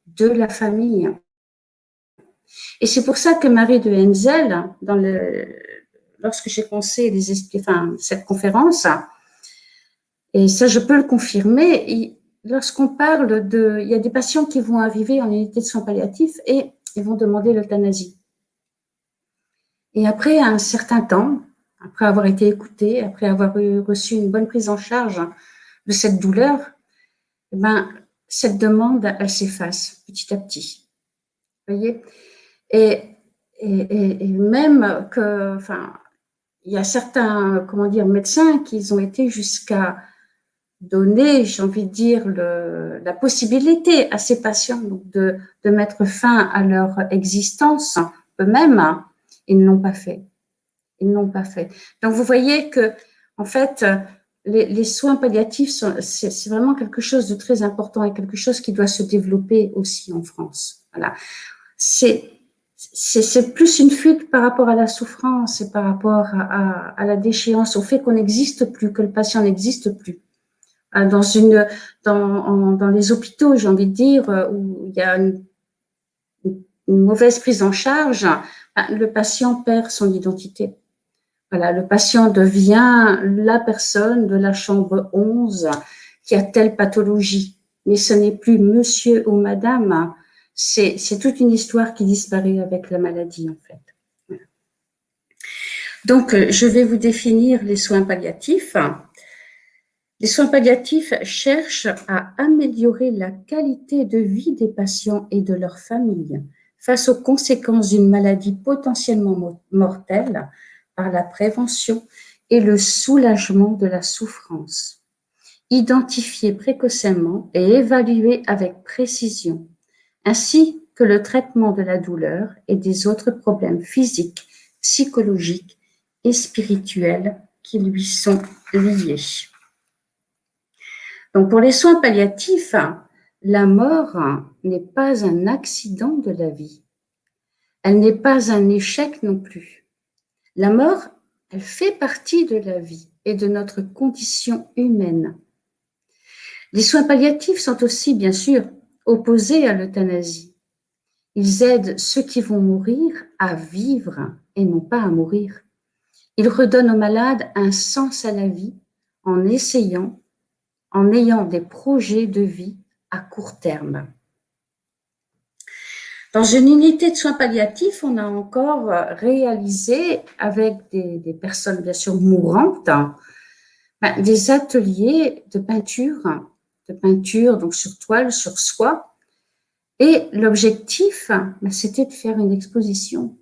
de la famille. Et c'est pour ça que Marie de Henzel, lorsque j'ai conseillé cette conférence, et ça je peux le confirmer, lorsqu'on parle il y a des patients qui vont arriver en unité de soins palliatifs et ils vont demander l'euthanasie. Et après un certain temps, après avoir été écoutés, après avoir reçu une bonne prise en charge de cette douleur, cette demande, elle s'efface petit à petit. Vous voyez ? Et même que, il y a certains, médecins qui ont été jusqu'à donner, j'ai envie de dire, la possibilité à ces patients de mettre fin à leur existence eux-mêmes. Ils ne l'ont pas fait. Ils ne l'ont pas fait. Donc, vous voyez que, en fait, les soins palliatifs, c'est vraiment quelque chose de très important et quelque chose qui doit se développer aussi en France. Voilà. C'est plus une fuite par rapport à la souffrance et par rapport à la déchéance, au fait qu'on n'existe plus, que le patient n'existe plus. Dans les hôpitaux, j'ai envie de dire, où il y a une mauvaise prise en charge, le patient perd son identité. Voilà, le patient devient la personne de la chambre 11 qui a telle pathologie. Mais ce n'est plus monsieur ou madame, c'est toute une histoire qui disparaît avec la maladie, en fait. Voilà. Donc, je vais vous définir les soins palliatifs. Les soins palliatifs cherchent à améliorer la qualité de vie des patients et de leurs familles face aux conséquences d'une maladie potentiellement mortelle par la prévention et le soulagement de la souffrance. Identifier précocement et évaluer avec précision, ainsi que le traitement de la douleur et des autres problèmes physiques, psychologiques et spirituels qui lui sont liés. Donc, pour les soins palliatifs, la mort n'est pas un accident de la vie. Elle n'est pas un échec non plus. La mort, elle fait partie de la vie et de notre condition humaine. Les soins palliatifs sont aussi, bien sûr, opposés à l'euthanasie. Ils aident ceux qui vont mourir à vivre et non pas à mourir. Ils redonnent aux malades un sens à la vie en ayant des projets de vie à court terme. Dans une unité de soins palliatifs, on a encore réalisé avec des personnes bien sûr mourantes, des ateliers de peinture donc sur toile, sur soie. Et l'objectif, c'était de faire une exposition.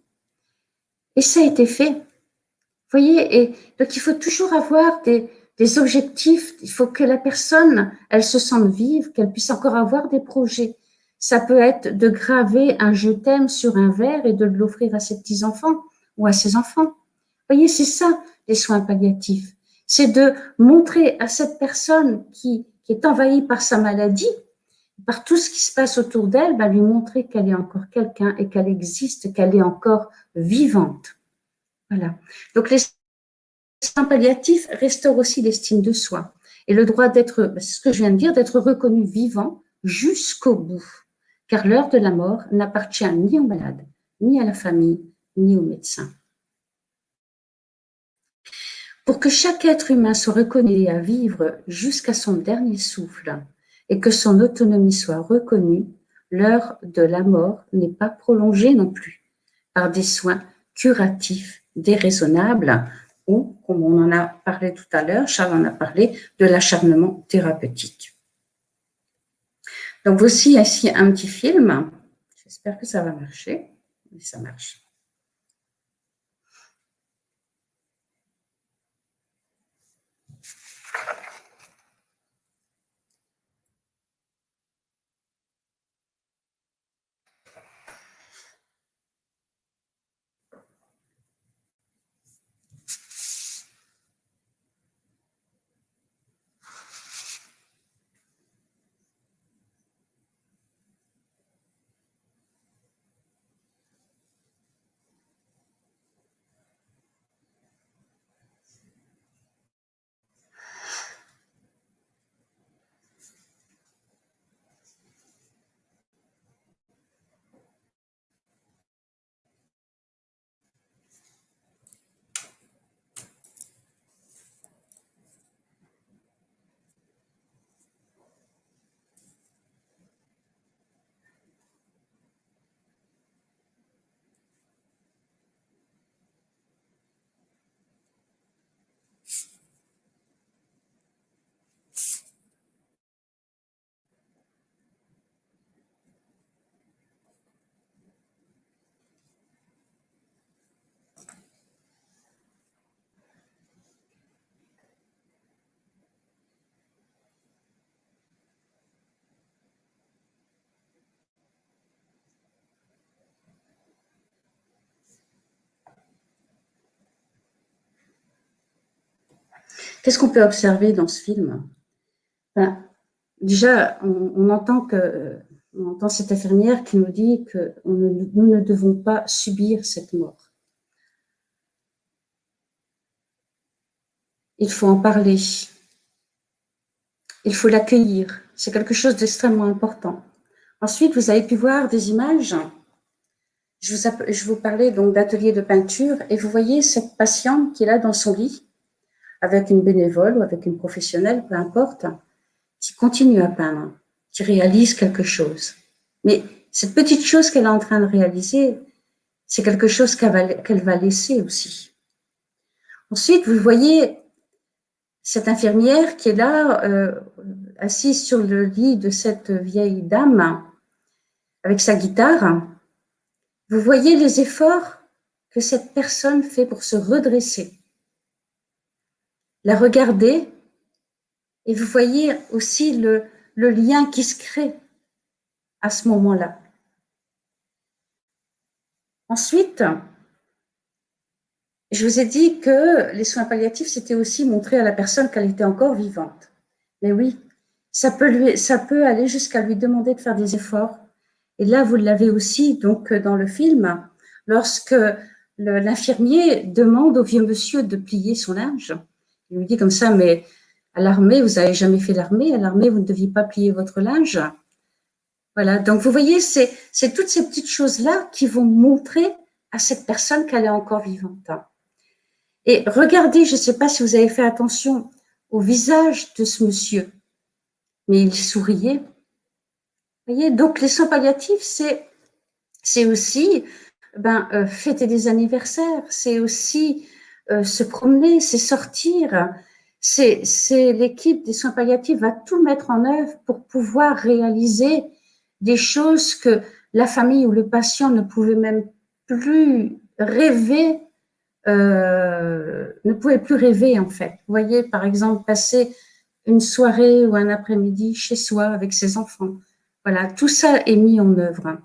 Et ça a été fait. Vous voyez, et donc il faut toujours avoir des objectifs. Il faut que la personne, elle se sente vive, qu'elle puisse encore avoir des projets. Ça peut être de graver un je t'aime sur un verre et de l'offrir à ses petits-enfants ou à ses enfants. Vous voyez, c'est ça, les soins palliatifs. C'est de montrer à cette personne qui est envahie par sa maladie, par tout ce qui se passe autour d'elle, lui montrer qu'elle est encore quelqu'un et qu'elle existe, qu'elle est encore vivante. Voilà. Donc, les soins palliatifs restaurent aussi l'estime de soi et le droit d'être, c'est ce que je viens de dire, d'être reconnu vivant jusqu'au bout. Car l'heure de la mort n'appartient ni au malade, ni à la famille, ni au médecin. Pour que chaque être humain soit reconnu à vivre jusqu'à son dernier souffle et que son autonomie soit reconnue, l'heure de la mort n'est pas prolongée non plus par des soins curatifs déraisonnables ou, comme on en a parlé tout à l'heure, Charles en a parlé, de l'acharnement thérapeutique. Donc voici ici un petit film. J'espère que ça va marcher. Oui, ça marche. Qu'est-ce qu'on peut observer dans ce film? Déjà, on entend cette infirmière qui nous dit que nous ne devons pas subir cette mort. Il faut en parler. Il faut l'accueillir. C'est quelque chose d'extrêmement important. Ensuite, vous avez pu voir des images. Je vous parlais donc d'atelier de peinture et vous voyez cette patiente qui est là dans son lit avec une bénévole ou avec une professionnelle, peu importe, qui continue à peindre, qui réalise quelque chose. Mais cette petite chose qu'elle est en train de réaliser, c'est quelque chose qu'elle va laisser aussi. Ensuite, vous voyez cette infirmière qui est là, assise sur le lit de cette vieille dame, avec sa guitare. Vous voyez les efforts que cette personne fait pour se redresser. La regarder, et vous voyez aussi le lien qui se crée à ce moment-là. Ensuite, je vous ai dit que les soins palliatifs, c'était aussi montrer à la personne qu'elle était encore vivante. Mais oui, ça peut aller jusqu'à lui demander de faire des efforts. Et là, vous l'avez aussi donc dans le film, lorsque l'infirmier demande au vieux monsieur de plier son linge. Il lui dit comme ça, mais à l'armée, vous n'avez jamais fait l'armée, à l'armée, vous ne deviez pas plier votre linge. Voilà, donc vous voyez, c'est toutes ces petites choses-là qui vont montrer à cette personne qu'elle est encore vivante. Et regardez, je ne sais pas si vous avez fait attention au visage de ce monsieur, mais il souriait. Vous voyez, donc les soins palliatifs, c'est aussi fêter des anniversaires, c'est aussi se promener, c'est sortir. C'est l'équipe des soins palliatifs va tout mettre en œuvre pour pouvoir réaliser des choses que la famille ou le patient ne pouvait même plus rêver, ne pouvait plus rêver en fait. Vous voyez, par exemple, passer une soirée ou un après-midi chez soi avec ses enfants. Voilà, tout ça est mis en œuvre.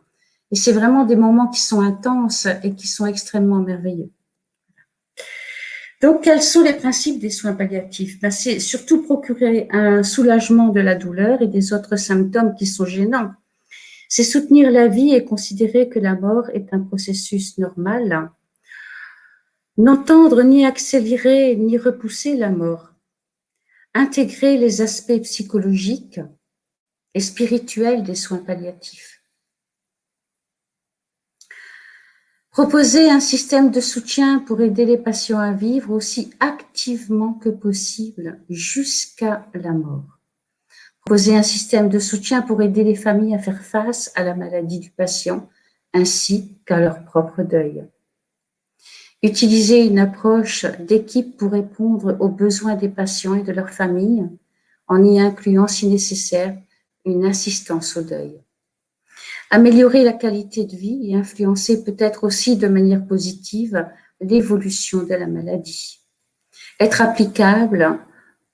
Et c'est vraiment des moments qui sont intenses et qui sont extrêmement merveilleux. Donc, quels sont les principes des soins palliatifs? C'est surtout procurer un soulagement de la douleur et des autres symptômes qui sont gênants. C'est soutenir la vie et considérer que la mort est un processus normal. N'entendre ni accélérer ni repousser la mort. Intégrer les aspects psychologiques et spirituels des soins palliatifs. Proposer un système de soutien pour aider les patients à vivre aussi activement que possible jusqu'à la mort. Proposer un système de soutien pour aider les familles à faire face à la maladie du patient ainsi qu'à leur propre deuil. Utiliser une approche d'équipe pour répondre aux besoins des patients et de leurs familles en y incluant, si nécessaire, une assistance au deuil. Améliorer la qualité de vie et influencer peut-être aussi de manière positive l'évolution de la maladie. Être applicable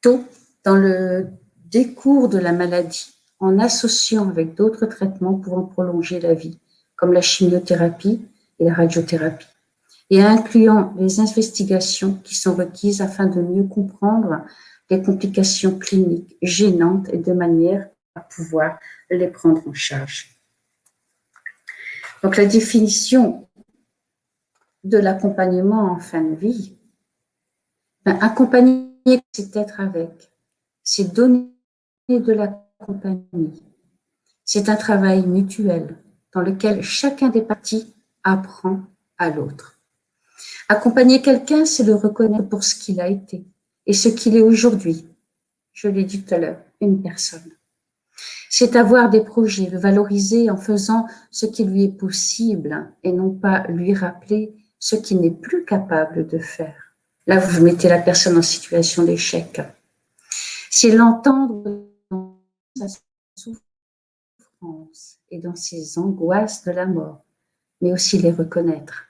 tôt dans le décours de la maladie en associant avec d'autres traitements pouvant prolonger la vie, comme la chimiothérapie et la radiothérapie, et incluant les investigations qui sont requises afin de mieux comprendre les complications cliniques gênantes et de manière à pouvoir les prendre en charge. Donc, la définition de l'accompagnement en fin de vie, accompagner, c'est être avec, c'est donner de la compagnie. C'est un travail mutuel dans lequel chacun des parties apprend à l'autre. Accompagner quelqu'un, c'est le reconnaître pour ce qu'il a été et ce qu'il est aujourd'hui. Je l'ai dit tout à l'heure, une personne. C'est avoir des projets, le valoriser en faisant ce qui lui est possible et non pas lui rappeler ce qu'il n'est plus capable de faire. Là, vous mettez la personne en situation d'échec. C'est l'entendre dans sa souffrance et dans ses angoisses de la mort, mais aussi les reconnaître.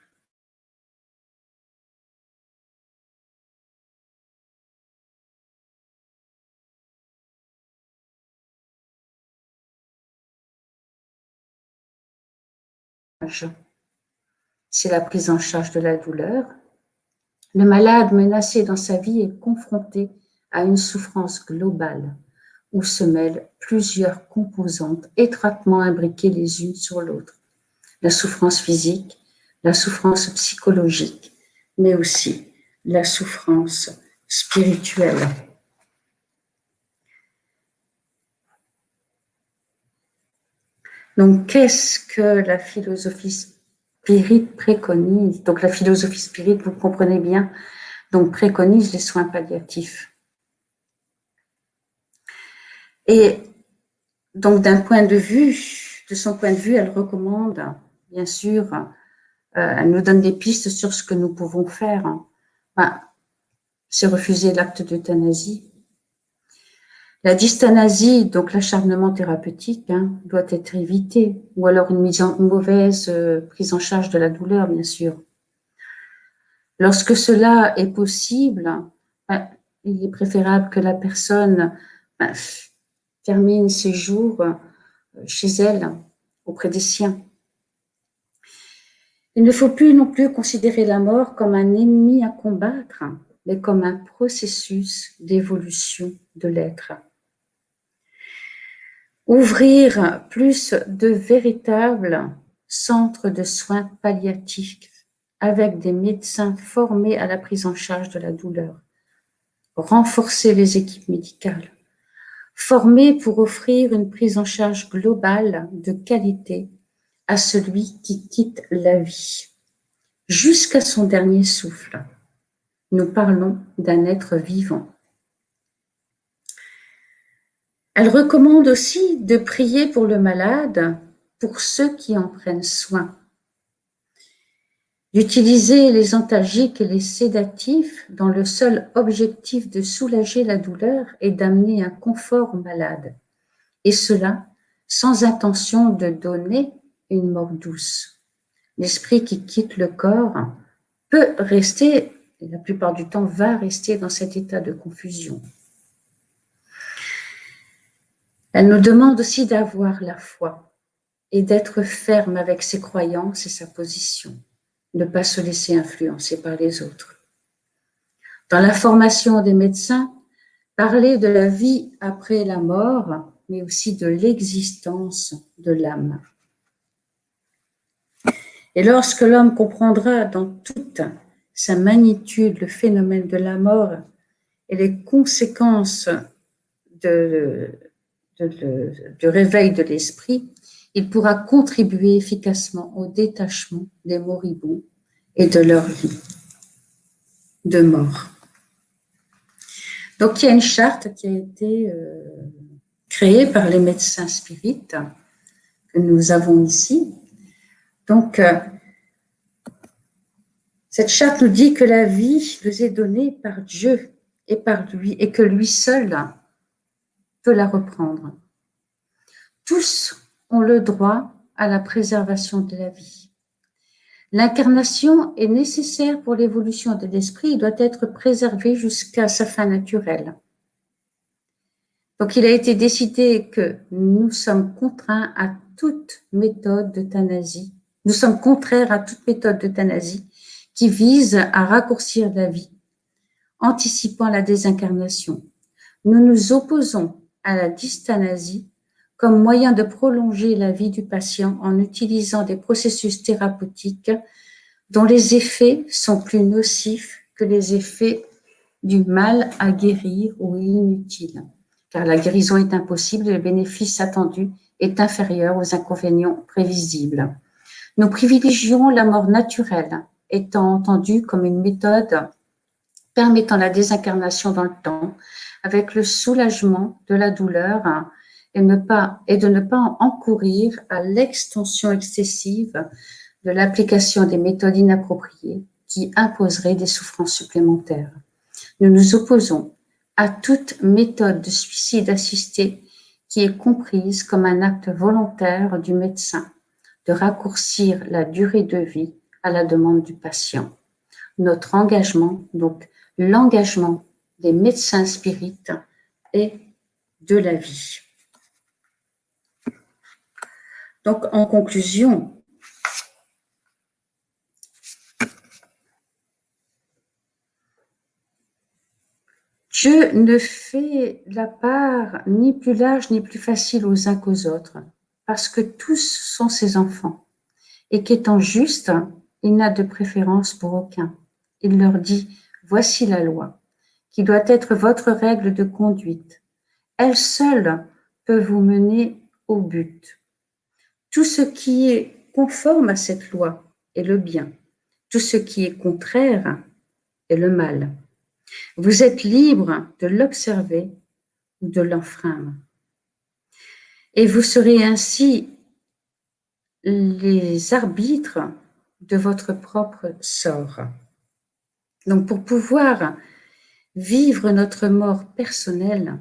C'est la prise en charge de la douleur. Le malade menacé dans sa vie est confronté à une souffrance globale où se mêlent plusieurs composantes étroitement imbriquées les unes sur l'autre. La souffrance physique, la souffrance psychologique, mais aussi la souffrance spirituelle. Donc, qu'est-ce que la philosophie spirit préconise? Donc, la philosophie spirit, vous comprenez bien, donc préconise les soins palliatifs. Et donc, de son point de vue, elle recommande, bien sûr, elle nous donne des pistes sur ce que nous pouvons faire. C'est refuser l'acte d'euthanasie. La dysthanasie, donc l'acharnement thérapeutique, doit être évité, ou alors une mauvaise prise en charge de la douleur, bien sûr. Lorsque cela est possible, il est préférable que la personne termine ses jours chez elle, auprès des siens. Il ne faut plus non plus considérer la mort comme un ennemi à combattre, mais comme un processus d'évolution de l'être. Ouvrir plus de véritables centres de soins palliatifs avec des médecins formés à la prise en charge de la douleur. Renforcer les équipes médicales. Former pour offrir une prise en charge globale de qualité à celui qui quitte la vie, jusqu'à son dernier souffle. Nous parlons d'un être vivant. Elle recommande aussi de prier pour le malade, pour ceux qui en prennent soin. d'utiliser les antalgiques et les sédatifs dans le seul objectif de soulager la douleur et d'amener un confort au malade. Et cela sans intention de donner une mort douce. L'esprit qui quitte le corps peut rester, et la plupart du temps va rester dans cet état de confusion. Elle nous demande aussi d'avoir la foi et d'être ferme avec ses croyances et sa position, ne pas se laisser influencer par les autres. Dans la formation des médecins, parler de la vie après la mort, mais aussi de l'existence de l'âme. Et lorsque l'homme comprendra dans toute sa magnitude le phénomène de la mort et les conséquences du réveil de l'esprit, il pourra contribuer efficacement au détachement des moribonds et de leur vie de mort. Donc, il y a une charte qui a été créée par les médecins spirites que nous avons ici. Donc, cette charte nous dit que la vie nous est donnée par Dieu et par lui, et que lui seul peut la reprendre. Tous ont le droit à la préservation de la vie. L'incarnation est nécessaire pour l'évolution de l'esprit, il doit être préservé jusqu'à sa fin naturelle. Donc, il a été décidé que nous sommes contraints à toute méthode d'euthanasie. Nous sommes contraires à toute méthode d'euthanasie qui vise à raccourcir la vie, anticipant la désincarnation. Nous nous opposons à la dysthanasie comme moyen de prolonger la vie du patient en utilisant des processus thérapeutiques dont les effets sont plus nocifs que les effets du mal à guérir ou inutile. Car la guérison est impossible et le bénéfice attendu est inférieur aux inconvénients prévisibles. Nous privilégions la mort naturelle, étant entendue comme une méthode permettant la désincarnation dans le temps, avec le soulagement de la douleur et de ne pas encourir à l'extension excessive de l'application des méthodes inappropriées qui imposeraient des souffrances supplémentaires. Nous nous opposons à toute méthode de suicide assisté qui est comprise comme un acte volontaire du médecin de raccourcir la durée de vie à la demande du patient. Notre engagement, donc l'engagement des médecins spirites, est de la vie. Donc, en conclusion, Dieu ne fait la part ni plus large ni plus facile aux uns qu'aux autres, parce que tous sont ses enfants, et qu'étant juste, il n'a de préférence pour aucun. Il leur dit, voici la loi, qui doit être votre règle de conduite. Elle seule peut vous mener au but. Tout ce qui est conforme à cette loi est le bien. Tout ce qui est contraire est le mal. Vous êtes libre de l'observer ou de l'enfreindre. Et vous serez ainsi les arbitres de votre propre sort. Donc, pour pouvoir vivre notre mort personnelle,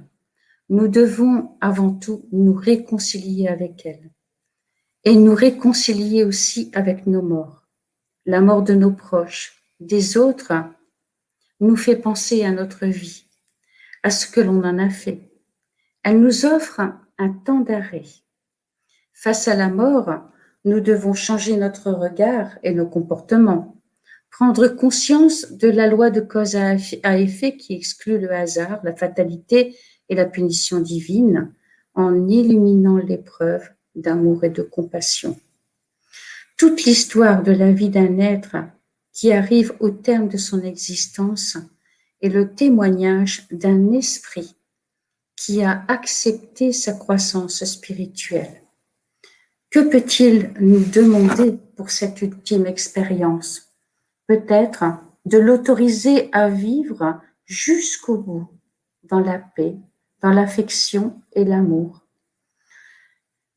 nous devons avant tout nous réconcilier avec elle et nous réconcilier aussi avec nos morts. La mort de nos proches, des autres, nous fait penser à notre vie, à ce que l'on en a fait. Elle nous offre un temps d'arrêt. Face à la mort, nous devons changer notre regard et nos comportements, prendre conscience de la loi de cause à effet qui exclut le hasard, la fatalité et la punition divine en illuminant l'épreuve d'amour et de compassion. Toute l'histoire de la vie d'un être qui arrive au terme de son existence est le témoignage d'un esprit qui a accepté sa croissance spirituelle. Que peut-il nous demander pour cette ultime expérience? Peut-être de l'autoriser à vivre jusqu'au bout, dans la paix, dans l'affection et l'amour.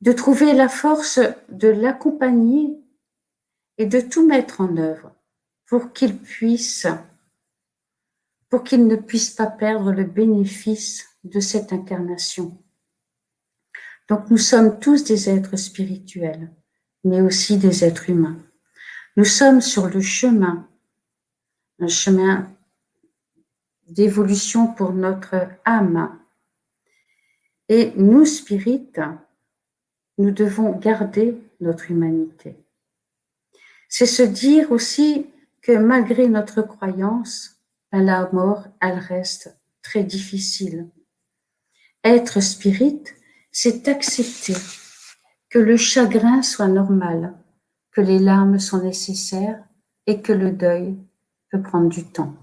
De trouver la force de l'accompagner et de tout mettre en œuvre pour qu'il ne puisse pas perdre le bénéfice de cette incarnation. Donc nous sommes tous des êtres spirituels, mais aussi des êtres humains. Nous sommes sur le chemin, un chemin d'évolution pour notre âme. Et nous, spirites, nous devons garder notre humanité. C'est se dire aussi que malgré notre croyance, la mort, elle reste très difficile. Être spirite, c'est accepter que le chagrin soit normal, que les larmes sont nécessaires et que le deuil peut prendre du temps.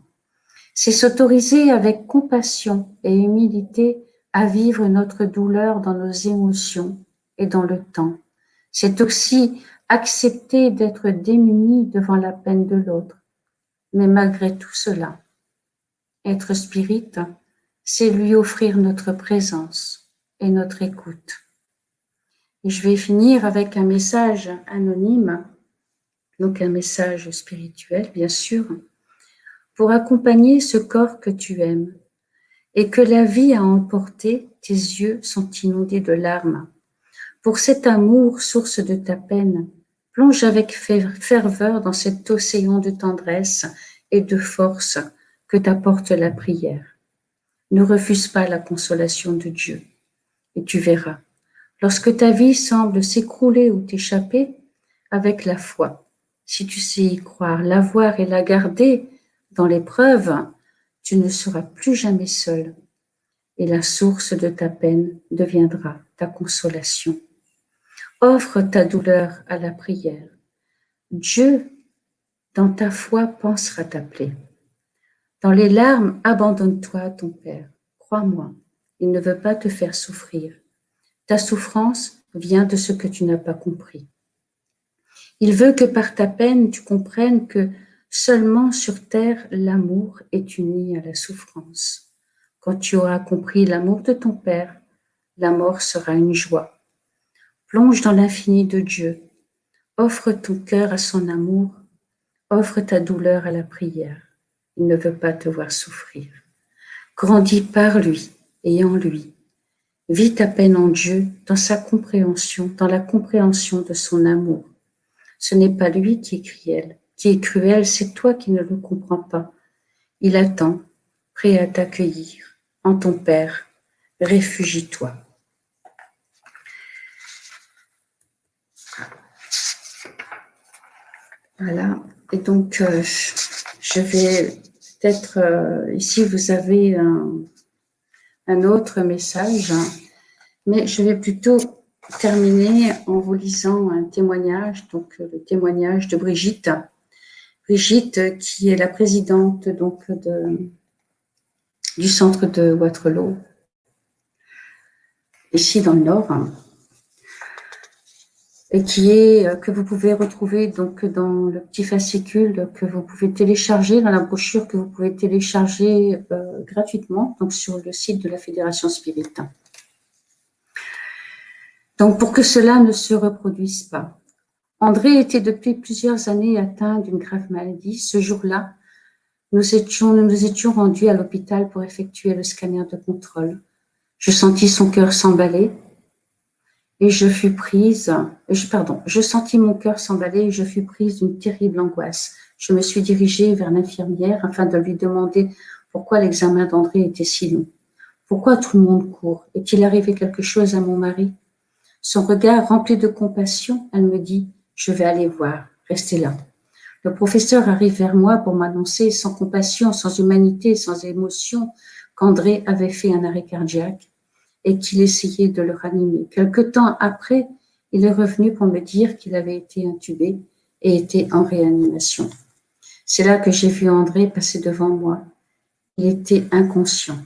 C'est s'autoriser avec compassion et humilité à vivre notre douleur dans nos émotions et dans le temps. C'est aussi accepter d'être démunis devant la peine de l'autre. Mais malgré tout cela, être spirite, c'est lui offrir notre présence et notre écoute. Et je vais finir avec un message anonyme, donc un message spirituel, bien sûr, pour accompagner ce corps que tu aimes et que la vie a emporté, tes yeux sont inondés de larmes. Pour cet amour, source de ta peine, plonge avec ferveur dans cet océan de tendresse et de force que t'apporte la prière. Ne refuse pas la consolation de Dieu et tu verras. Lorsque ta vie semble s'écrouler ou t'échapper, avec la foi, si tu sais y croire, la voir et la garder dans l'épreuve, tu ne seras plus jamais seul et la source de ta peine deviendra ta consolation. Offre ta douleur à la prière. Dieu, dans ta foi, pensera t'appeler. Dans les larmes, abandonne-toi à ton Père. Crois-moi, il ne veut pas te faire souffrir. Ta souffrance vient de ce que tu n'as pas compris. Il veut que par ta peine, tu comprennes que seulement sur terre, l'amour est uni à la souffrance. Quand tu auras compris l'amour de ton Père, la mort sera une joie. Plonge dans l'infini de Dieu. Offre ton cœur à son amour. Offre ta douleur à la prière. Il ne veut pas te voir souffrir. Grandis par lui et en lui. Vis ta peine en Dieu, dans sa compréhension, dans la compréhension de son amour. Ce n'est pas lui qui est cruel, c'est toi qui ne le comprends pas. Il attend, prêt à t'accueillir. En ton Père, réfugie-toi. Voilà, et donc je vais peut-être, ici vous avez un autre message, mais je vais plutôt terminer en vous lisant un témoignage, donc le témoignage de Brigitte. Brigitte, qui est la présidente donc du centre de Waterloo, ici dans le Nord, et que vous pouvez retrouver donc dans le petit fascicule que vous pouvez télécharger, dans la brochure que vous pouvez télécharger gratuitement, donc sur le site de la Fédération Spirit. Donc pour que cela ne se reproduise pas. André était depuis plusieurs années atteint d'une grave maladie. Ce jour-là, nous nous étions rendus à l'hôpital pour effectuer le scanner de contrôle. Je sentis son cœur s'emballer et je sentis mon cœur s'emballer et je fus prise d'une terrible angoisse. Je me suis dirigée vers l'infirmière afin de lui demander pourquoi l'examen d'André était si long. Pourquoi tout le monde court? Est-il arrivé quelque chose à mon mari? Son regard rempli de compassion, elle me dit « Je vais aller voir, restez là ». Le professeur arrive vers moi pour m'annoncer, sans compassion, sans humanité, sans émotion, qu'André avait fait un arrêt cardiaque et qu'il essayait de le ranimer. Quelque temps après, il est revenu pour me dire qu'il avait été intubé et était en réanimation. C'est là que j'ai vu André passer devant moi. Il était inconscient.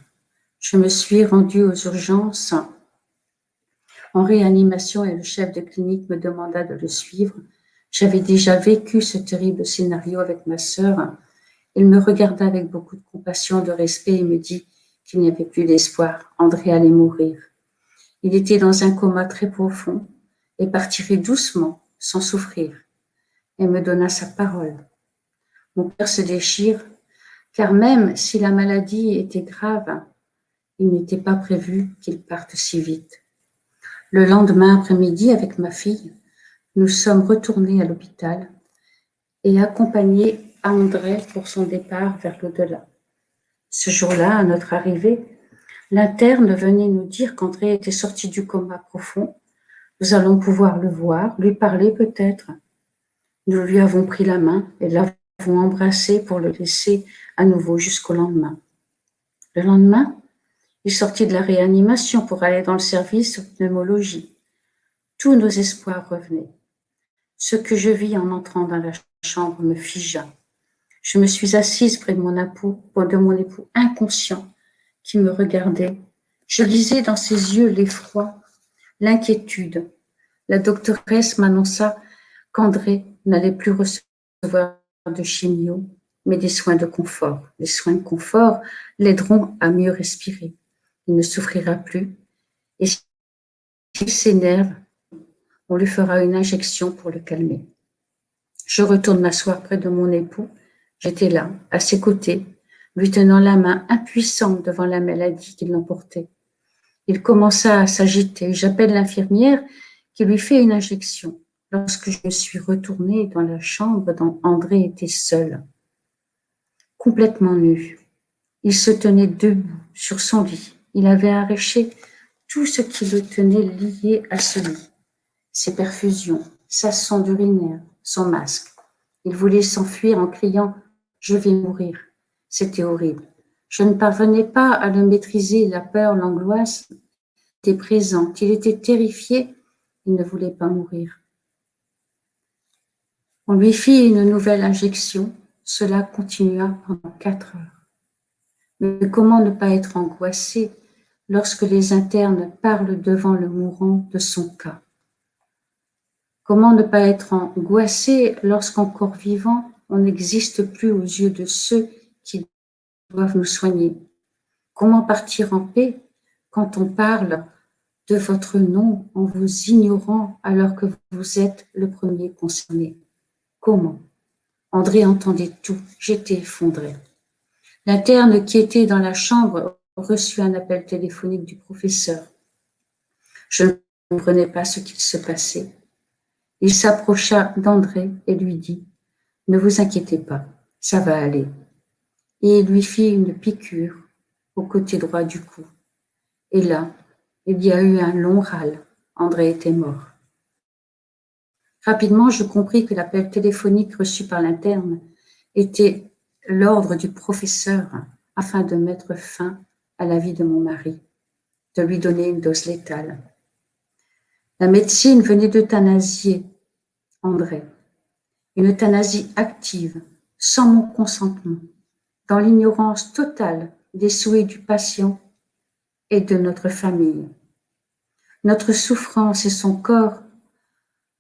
Je me suis rendue aux urgences en réanimation et le chef de clinique me demanda de le suivre. J'avais déjà vécu ce terrible scénario avec ma sœur. Il me regarda avec beaucoup de compassion, de respect et me dit qu'il n'y avait plus d'espoir. André allait mourir. Il était dans un coma très profond et partirait doucement, sans souffrir, et me donna sa parole. Mon cœur se déchire, car même si la maladie était grave, il n'était pas prévu qu'il parte si vite. Le lendemain après-midi, avec ma fille, nous sommes retournés à l'hôpital et accompagnés André pour son départ vers l'au-delà. Ce jour-là, à notre arrivée, l'interne venait nous dire qu'André était sorti du coma profond. Nous allons pouvoir le voir, lui parler peut-être. Nous lui avons pris la main et l'avons embrassé pour le laisser à nouveau jusqu'au lendemain. Le lendemain, il sortit de la réanimation pour aller dans le service de pneumologie. Tous nos espoirs revenaient. Ce que je vis en entrant dans la chambre me figea. Je me suis assise près de mon époux inconscient qui me regardait. Je lisais dans ses yeux l'effroi, l'inquiétude. La doctoresse m'annonça qu'André n'allait plus recevoir de chimio, mais des soins de confort. Les soins de confort l'aideront à mieux respirer. Il ne souffrira plus. Et s'il s'énerve, on lui fera une injection pour le calmer. Je retourne m'asseoir près de mon époux. J'étais là, à ses côtés, lui tenant la main, impuissante devant la maladie qui l'emportait. Il commença à s'agiter. J'appelle l'infirmière qui lui fait une injection. Lorsque je me suis retournée dans la chambre dont André était seul, complètement nu, il se tenait debout sur son lit. Il avait arraché tout ce qui le tenait lié à ce lit. Ses perfusions, sa sonde urinaire, son masque. Il voulait s'enfuir en criant « Je vais mourir ». C'était horrible. Je ne parvenais pas à le maîtriser. La peur, l'angoisse étaient présentes. Il était terrifié. Il ne voulait pas mourir. On lui fit une nouvelle injection. Cela continua pendant 4 heures. Mais comment ne pas être angoissé lorsque les internes parlent devant le mourant de son cas? Comment ne pas être angoissé lorsqu'encore vivant, on n'existe plus aux yeux de ceux qui doivent nous soigner? Comment partir en paix quand on parle de votre nom en vous ignorant alors que vous êtes le premier concerné? Comment? André entendait tout. J'étais effondrée. L'interne qui était dans la chambre reçut un appel téléphonique du professeur. Je ne comprenais pas ce qu'il se passait. Il s'approcha d'André et lui dit « Ne vous inquiétez pas, ça va aller ». Et il lui fit une piqûre au côté droit du cou. Et là, il y a eu un long râle. André était mort. Rapidement, je compris que l'appel téléphonique reçu par l'interne était l'ordre du professeur afin de mettre fin à la vie de mon mari, de lui donner une dose létale. La médecine venait d'euthanasier André, une euthanasie active, sans mon consentement, dans l'ignorance totale des souhaits du patient et de notre famille. Notre souffrance et son corps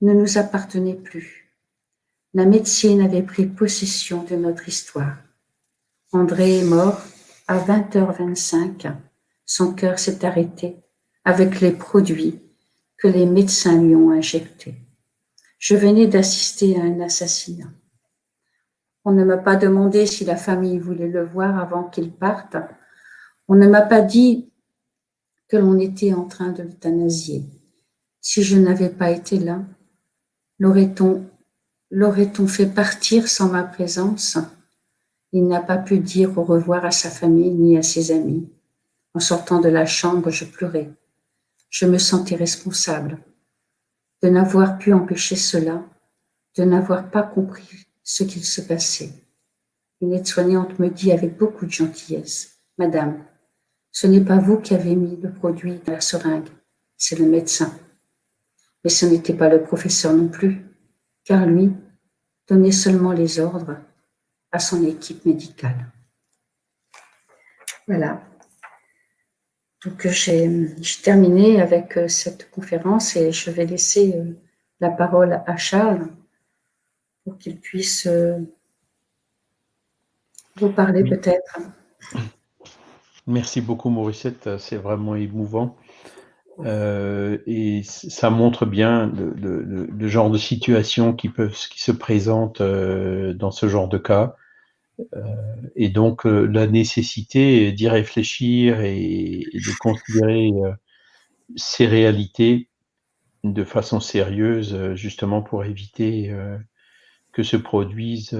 ne nous appartenaient plus. La médecine avait pris possession de notre histoire. André est mort à 20h25. Son cœur s'est arrêté avec les produits que les médecins lui ont injectés. Je venais d'assister à un assassinat. On ne m'a pas demandé si la famille voulait le voir avant qu'il parte. On ne m'a pas dit que l'on était en train de l'euthanasier. Si je n'avais pas été là, l'aurait-on fait partir sans ma présence? Il n'a pas pu dire au revoir à sa famille ni à ses amis. En sortant de la chambre, je pleurais. Je me sentais responsable de n'avoir pu empêcher cela, de n'avoir pas compris ce qu'il se passait. Une aide-soignante me dit avec beaucoup de gentillesse, « Madame, ce n'est pas vous qui avez mis le produit dans la seringue, c'est le médecin. » Mais ce n'était pas le professeur non plus, car lui donnait seulement les ordres à son équipe médicale. Voilà. Donc j'ai terminé avec cette conférence et je vais laisser la parole à Charles pour qu'il puisse vous parler peut-être. Merci beaucoup Morissette, c'est vraiment émouvant. Et ça montre bien le genre de situation qui se présente dans ce genre de cas. Et donc, la nécessité d'y réfléchir et de considérer ces réalités de façon sérieuse, justement pour éviter que se produisent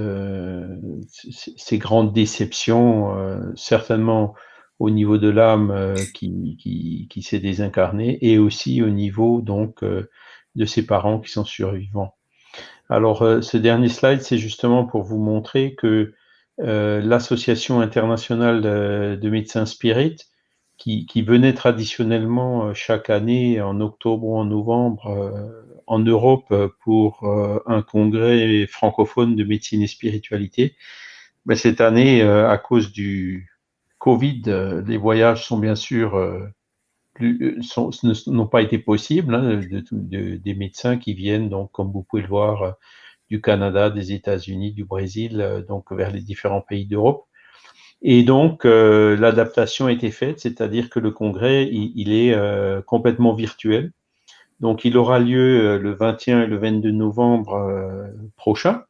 ces grandes déceptions, certainement au niveau de l'âme qui s'est désincarnée, et aussi au niveau donc de ses parents qui sont survivants. Alors, ce dernier slide, c'est justement pour vous montrer que l'Association internationale de médecins spirites, qui venait traditionnellement chaque année en octobre ou en novembre en Europe pour un congrès francophone de médecine et spiritualité, mais cette année, à cause du Covid, les voyages sont bien sûr n'ont pas été possibles, hein, des médecins qui viennent, donc, comme vous pouvez le voir, du Canada, des États-Unis, du Brésil, donc vers les différents pays d'Europe. Et donc, l'adaptation a été faite, c'est-à-dire que le congrès, il est complètement virtuel. Donc, il aura lieu le 21 et le 22 novembre prochain.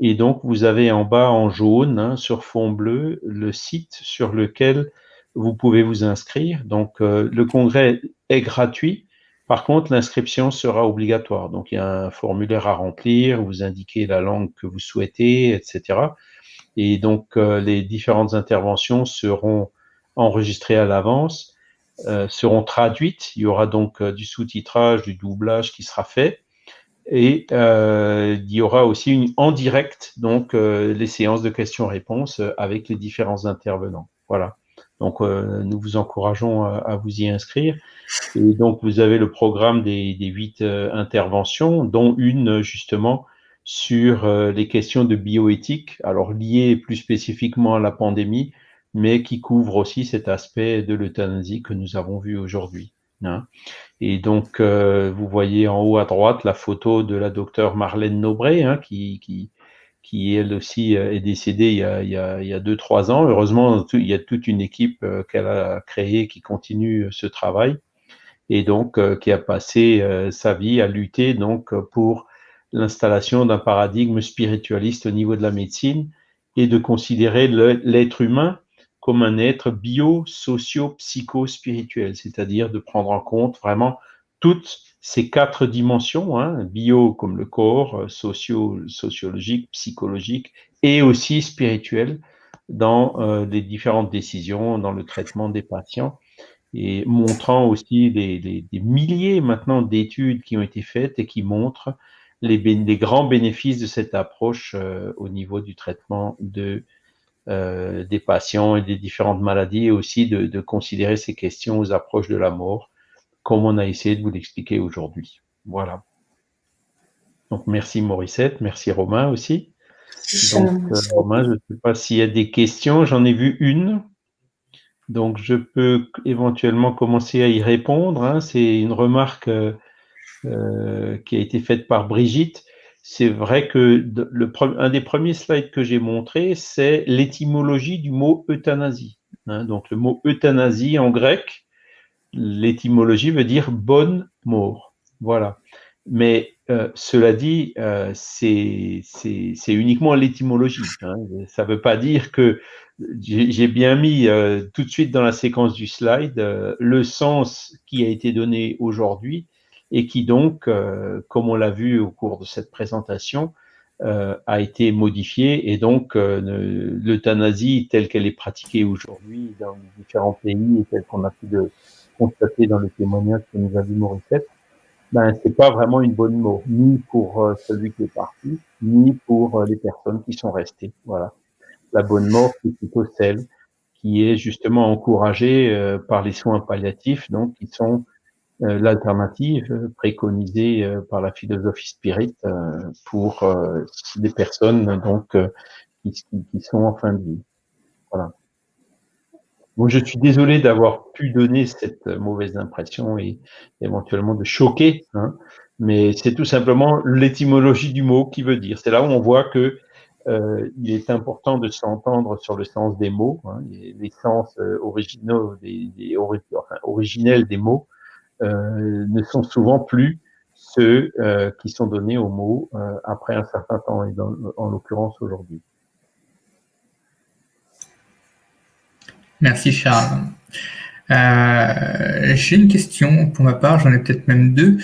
Et donc, vous avez en bas en jaune, hein, sur fond bleu, le site sur lequel vous pouvez vous inscrire. Donc, le congrès est gratuit. Par contre, l'inscription sera obligatoire. Donc, il y a un formulaire à remplir, vous indiquez la langue que vous souhaitez, etc. Et donc, les différentes interventions seront enregistrées à l'avance, seront traduites. Il y aura donc du sous-titrage, du doublage qui sera fait. Et il y aura aussi en direct, donc, les séances de questions-réponses avec les différents intervenants. Voilà. Donc, nous vous encourageons à vous y inscrire. Et donc, vous avez le programme des 8 interventions, dont une, justement, sur les questions de bioéthique, alors liées plus spécifiquement à la pandémie, mais qui couvre aussi cet aspect de l'euthanasie que nous avons vu aujourd'hui. Hein. Et donc, vous voyez en haut à droite la photo de la docteure Marlène Nobré, hein, qui elle aussi est décédée il y a 2-3 ans. Heureusement, il y a toute une équipe qu'elle a créée qui continue ce travail, et donc qui a passé sa vie à lutter donc pour l'installation d'un paradigme spiritualiste au niveau de la médecine, et de considérer l'être humain comme un être bio-socio-psycho-spirituel, c'est-à-dire de prendre en compte vraiment toutes ces 4 dimensions, hein, bio comme le corps, sociologique, psychologique et aussi spirituel, dans les différentes décisions, dans le traitement des patients, et montrant aussi des milliers maintenant d'études qui ont été faites et qui montrent les grands bénéfices de cette approche au niveau du traitement des patients et des différentes maladies, et aussi de considérer ces questions aux approches de la mort, comme on a essayé de vous l'expliquer aujourd'hui. Voilà. Donc, merci Morissette, merci Romain aussi. Donc, Romain, je ne sais pas s'il y a des questions, j'en ai vu une. Donc, je peux éventuellement commencer à y répondre. Hein. C'est une remarque qui a été faite par Brigitte. C'est vrai que un des premiers slides que j'ai montré, c'est l'étymologie du mot euthanasie. Hein. Donc, le mot euthanasie en grec, l'étymologie veut dire bonne mort. Voilà. Mais cela dit, c'est uniquement l'étymologie. Hein. Ça ne veut pas dire que j'ai bien mis tout de suite dans la séquence du slide le sens qui a été donné aujourd'hui, et qui donc, comme on l'a vu au cours de cette présentation, a été modifié, et donc l'euthanasie telle qu'elle est pratiquée aujourd'hui dans les différents pays et telle qu'on a pu le constater dans le témoignage que nous a dit Morissette, ben, c'est pas vraiment une bonne mort, ni pour celui qui est parti, ni pour les personnes qui sont restées. Voilà. La bonne mort, c'est plutôt celle qui est justement encouragée par les soins palliatifs, donc qui sont l'alternative préconisée par la philosophie spirit pour des personnes donc qui sont en fin de vie. Voilà. Bon, je suis désolé d'avoir pu donner cette mauvaise impression et éventuellement de choquer, hein, mais c'est tout simplement l'étymologie du mot qui veut dire. C'est là où on voit que il est important de s'entendre sur le sens des mots, hein, les sens originaux, originels des mots ne sont souvent plus ceux qui sont donnés aux mots après un certain temps, et en l'occurrence aujourd'hui. Merci Charles. J'ai une question pour ma part, j'en ai peut-être même deux,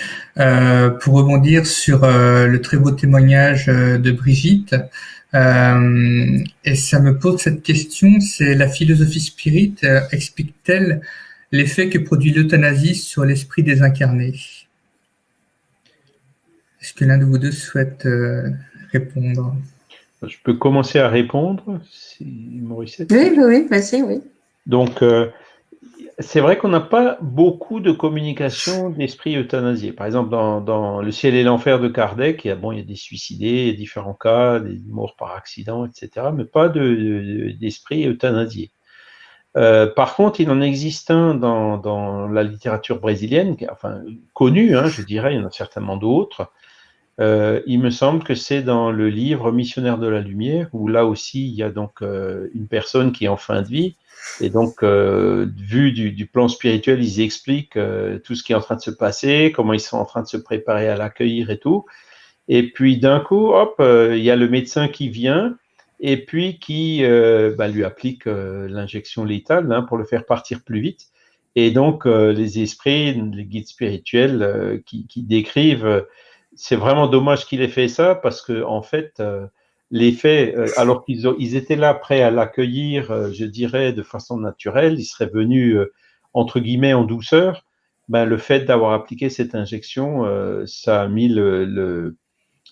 pour rebondir sur le très beau témoignage de Brigitte. Et ça me pose cette question, c'est la philosophie spirit explique-t-elle l'effet que produit l'euthanasie sur l'esprit désincarné? Est-ce que l'un de vous deux souhaite répondre? Je peux commencer à répondre, si Morissette. Oui, vas-y, oui. Donc, c'est vrai qu'on n'a pas beaucoup de communication d'esprit euthanasié. Par exemple, dans Le ciel et l'enfer de Kardec, il y a des suicidés, il y a différents cas, des morts par accident, etc., mais pas d'esprit euthanasié. Par contre, il en existe un dans la littérature brésilienne, enfin connue, je dirais, il y en a certainement d'autres. Il me semble que c'est dans le livre Missionnaire de la Lumière, où là aussi, il y a donc une personne qui est en fin de vie, et donc, vu du plan spirituel, ils expliquent tout ce qui est en train de se passer, comment ils sont en train de se préparer à l'accueillir et tout. Et puis, d'un coup, hop, il y a le médecin qui vient, et puis qui lui applique l'injection létale pour le faire partir plus vite. Et donc, les esprits, les guides spirituels qui décrivent, c'est vraiment dommage qu'il ait fait ça, parce que en fait, l'effet, alors qu'ils étaient là prêts à l'accueillir, je dirais, de façon naturelle, ils seraient venus, entre guillemets, en douceur, le fait d'avoir appliqué cette injection, ça a mis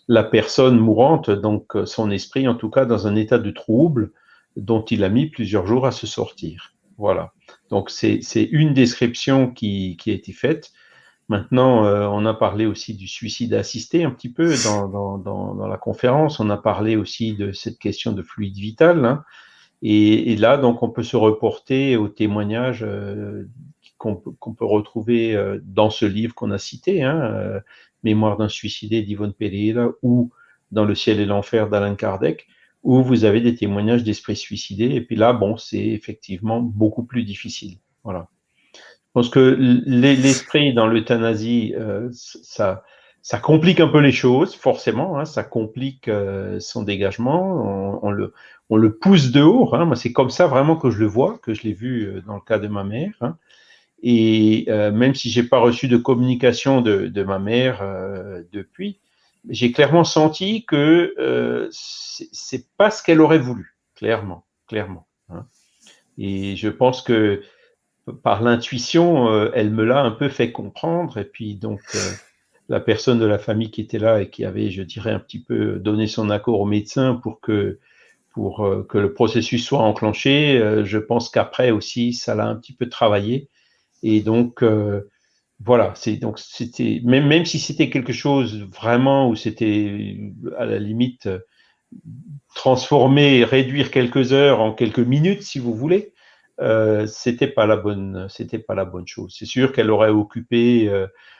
la personne mourante, donc son esprit en tout cas, dans un état de trouble dont il a mis plusieurs jours à se sortir. Voilà. Donc c'est une description qui a été faite. Maintenant, on a parlé aussi du suicide assisté un petit peu dans la conférence. On a parlé aussi de cette question de fluide vital. Et là, donc, on peut se reporter aux témoignages qu'on peut retrouver dans ce livre qu'on a cité, Mémoire d'un suicidé d'Yvonne Pereira, ou dans Le ciel et l'enfer d'Alain Kardec, où vous avez des témoignages d'esprits suicidés. Et puis là, bon, c'est effectivement beaucoup plus difficile. Voilà. Je pense que l'esprit dans l'euthanasie, ça complique un peu les choses, forcément. Ça complique son dégagement. On le pousse de haut. Moi, c'est comme ça vraiment que je le vois, que je l'ai vu dans le cas de ma mère. Et même si j'ai pas reçu de communication de ma mère depuis, j'ai clairement senti que c'est pas ce qu'elle aurait voulu, clairement. Et je pense que par l'intuition, elle me l'a un peu fait comprendre. Et puis donc la personne de la famille qui était là et qui avait, je dirais, un petit peu donné son accord au médecin pour que le processus soit enclenché, je pense qu'après aussi, ça l'a un petit peu travaillé. Et donc, voilà, c'était même si c'était quelque chose vraiment où c'était à la limite transformer, réduire quelques heures en quelques minutes, si vous voulez, c'était pas la bonne chose. C'est sûr qu'elle aurait occupé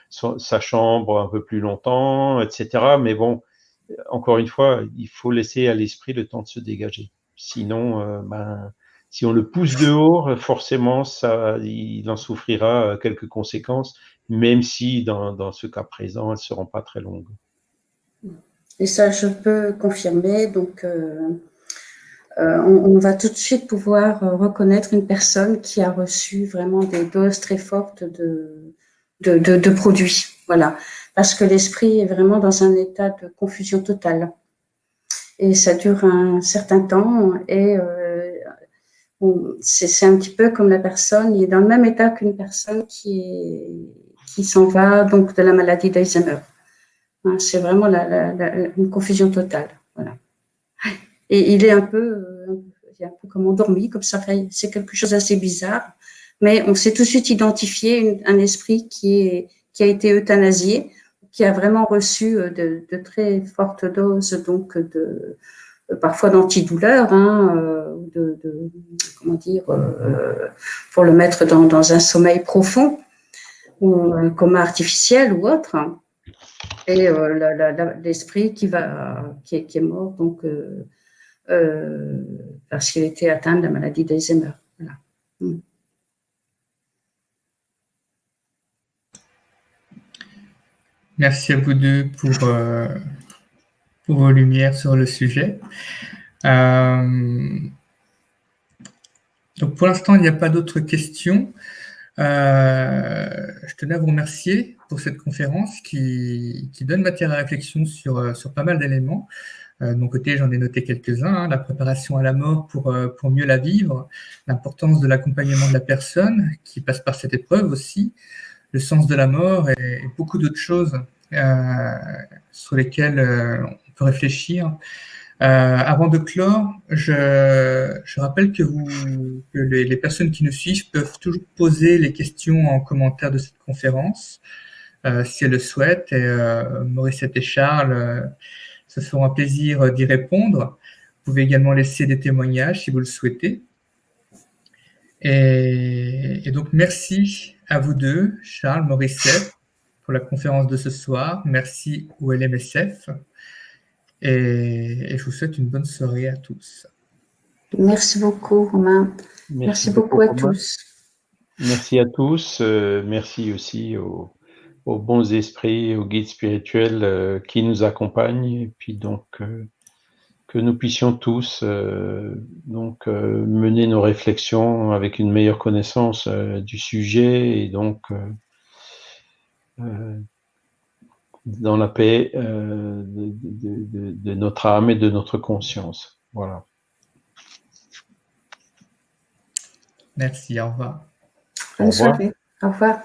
sa chambre un peu plus longtemps, etc. Mais bon, encore une fois, il faut laisser à l'esprit le temps de se dégager. Sinon, si on le pousse dehors, forcément, il en souffrira quelques conséquences, même si dans ce cas présent, elles ne seront pas très longues. Et ça, je peux confirmer. Donc, on va tout de suite pouvoir reconnaître une personne qui a reçu vraiment des doses très fortes de produits. Voilà. Parce que l'esprit est vraiment dans un état de confusion totale. Et ça dure un certain temps et c'est un petit peu comme la personne, il est dans le même état qu'une personne qui s'en va donc de la maladie d'Alzheimer. C'est vraiment une confusion totale. Voilà. Et il est un peu comme endormi, comme ça. C'est quelque chose d'assez bizarre. Mais on s'est tout de suite identifié un esprit qui a été euthanasié, qui a vraiment reçu de très fortes doses, donc parfois d'antidouleurs, comment dire, pour le mettre dans un sommeil profond, ou un coma artificiel ou autre. Et l'esprit qui est mort, donc parce qu'il était atteint de la maladie d'Alzheimer. Voilà. Merci à vous deux pour vos lumières sur le sujet. Donc pour l'instant, il n'y a pas d'autres questions. Je tenais à vous remercier pour cette conférence qui donne matière à réflexion sur pas mal d'éléments. De mon côté, j'en ai noté quelques-uns, hein, la préparation à la mort pour mieux la vivre, l'importance de l'accompagnement de la personne qui passe par cette épreuve aussi, le sens de la mort et beaucoup d'autres choses sur lesquelles on peut réfléchir. Avant de clore, je rappelle que les personnes qui nous suivent peuvent toujours poser les questions en commentaire de cette conférence, si elles le souhaitent, et Morissette et Charles se feront un plaisir d'y répondre. Vous pouvez également laisser des témoignages si vous le souhaitez. Et donc, merci à vous deux, Charles, Morissette, pour la conférence de ce soir. Merci au LMSF. Et je vous souhaite une bonne soirée à tous. Merci beaucoup, Romain. Merci beaucoup à tous. Merci à tous. Merci aussi aux bons esprits, aux guides spirituels qui nous accompagnent. Et puis donc, que nous puissions tous mener nos réflexions avec une meilleure connaissance du sujet et donc dans la paix de notre âme et de notre conscience. Voilà. Merci, au revoir. Bonne soirée. Au revoir.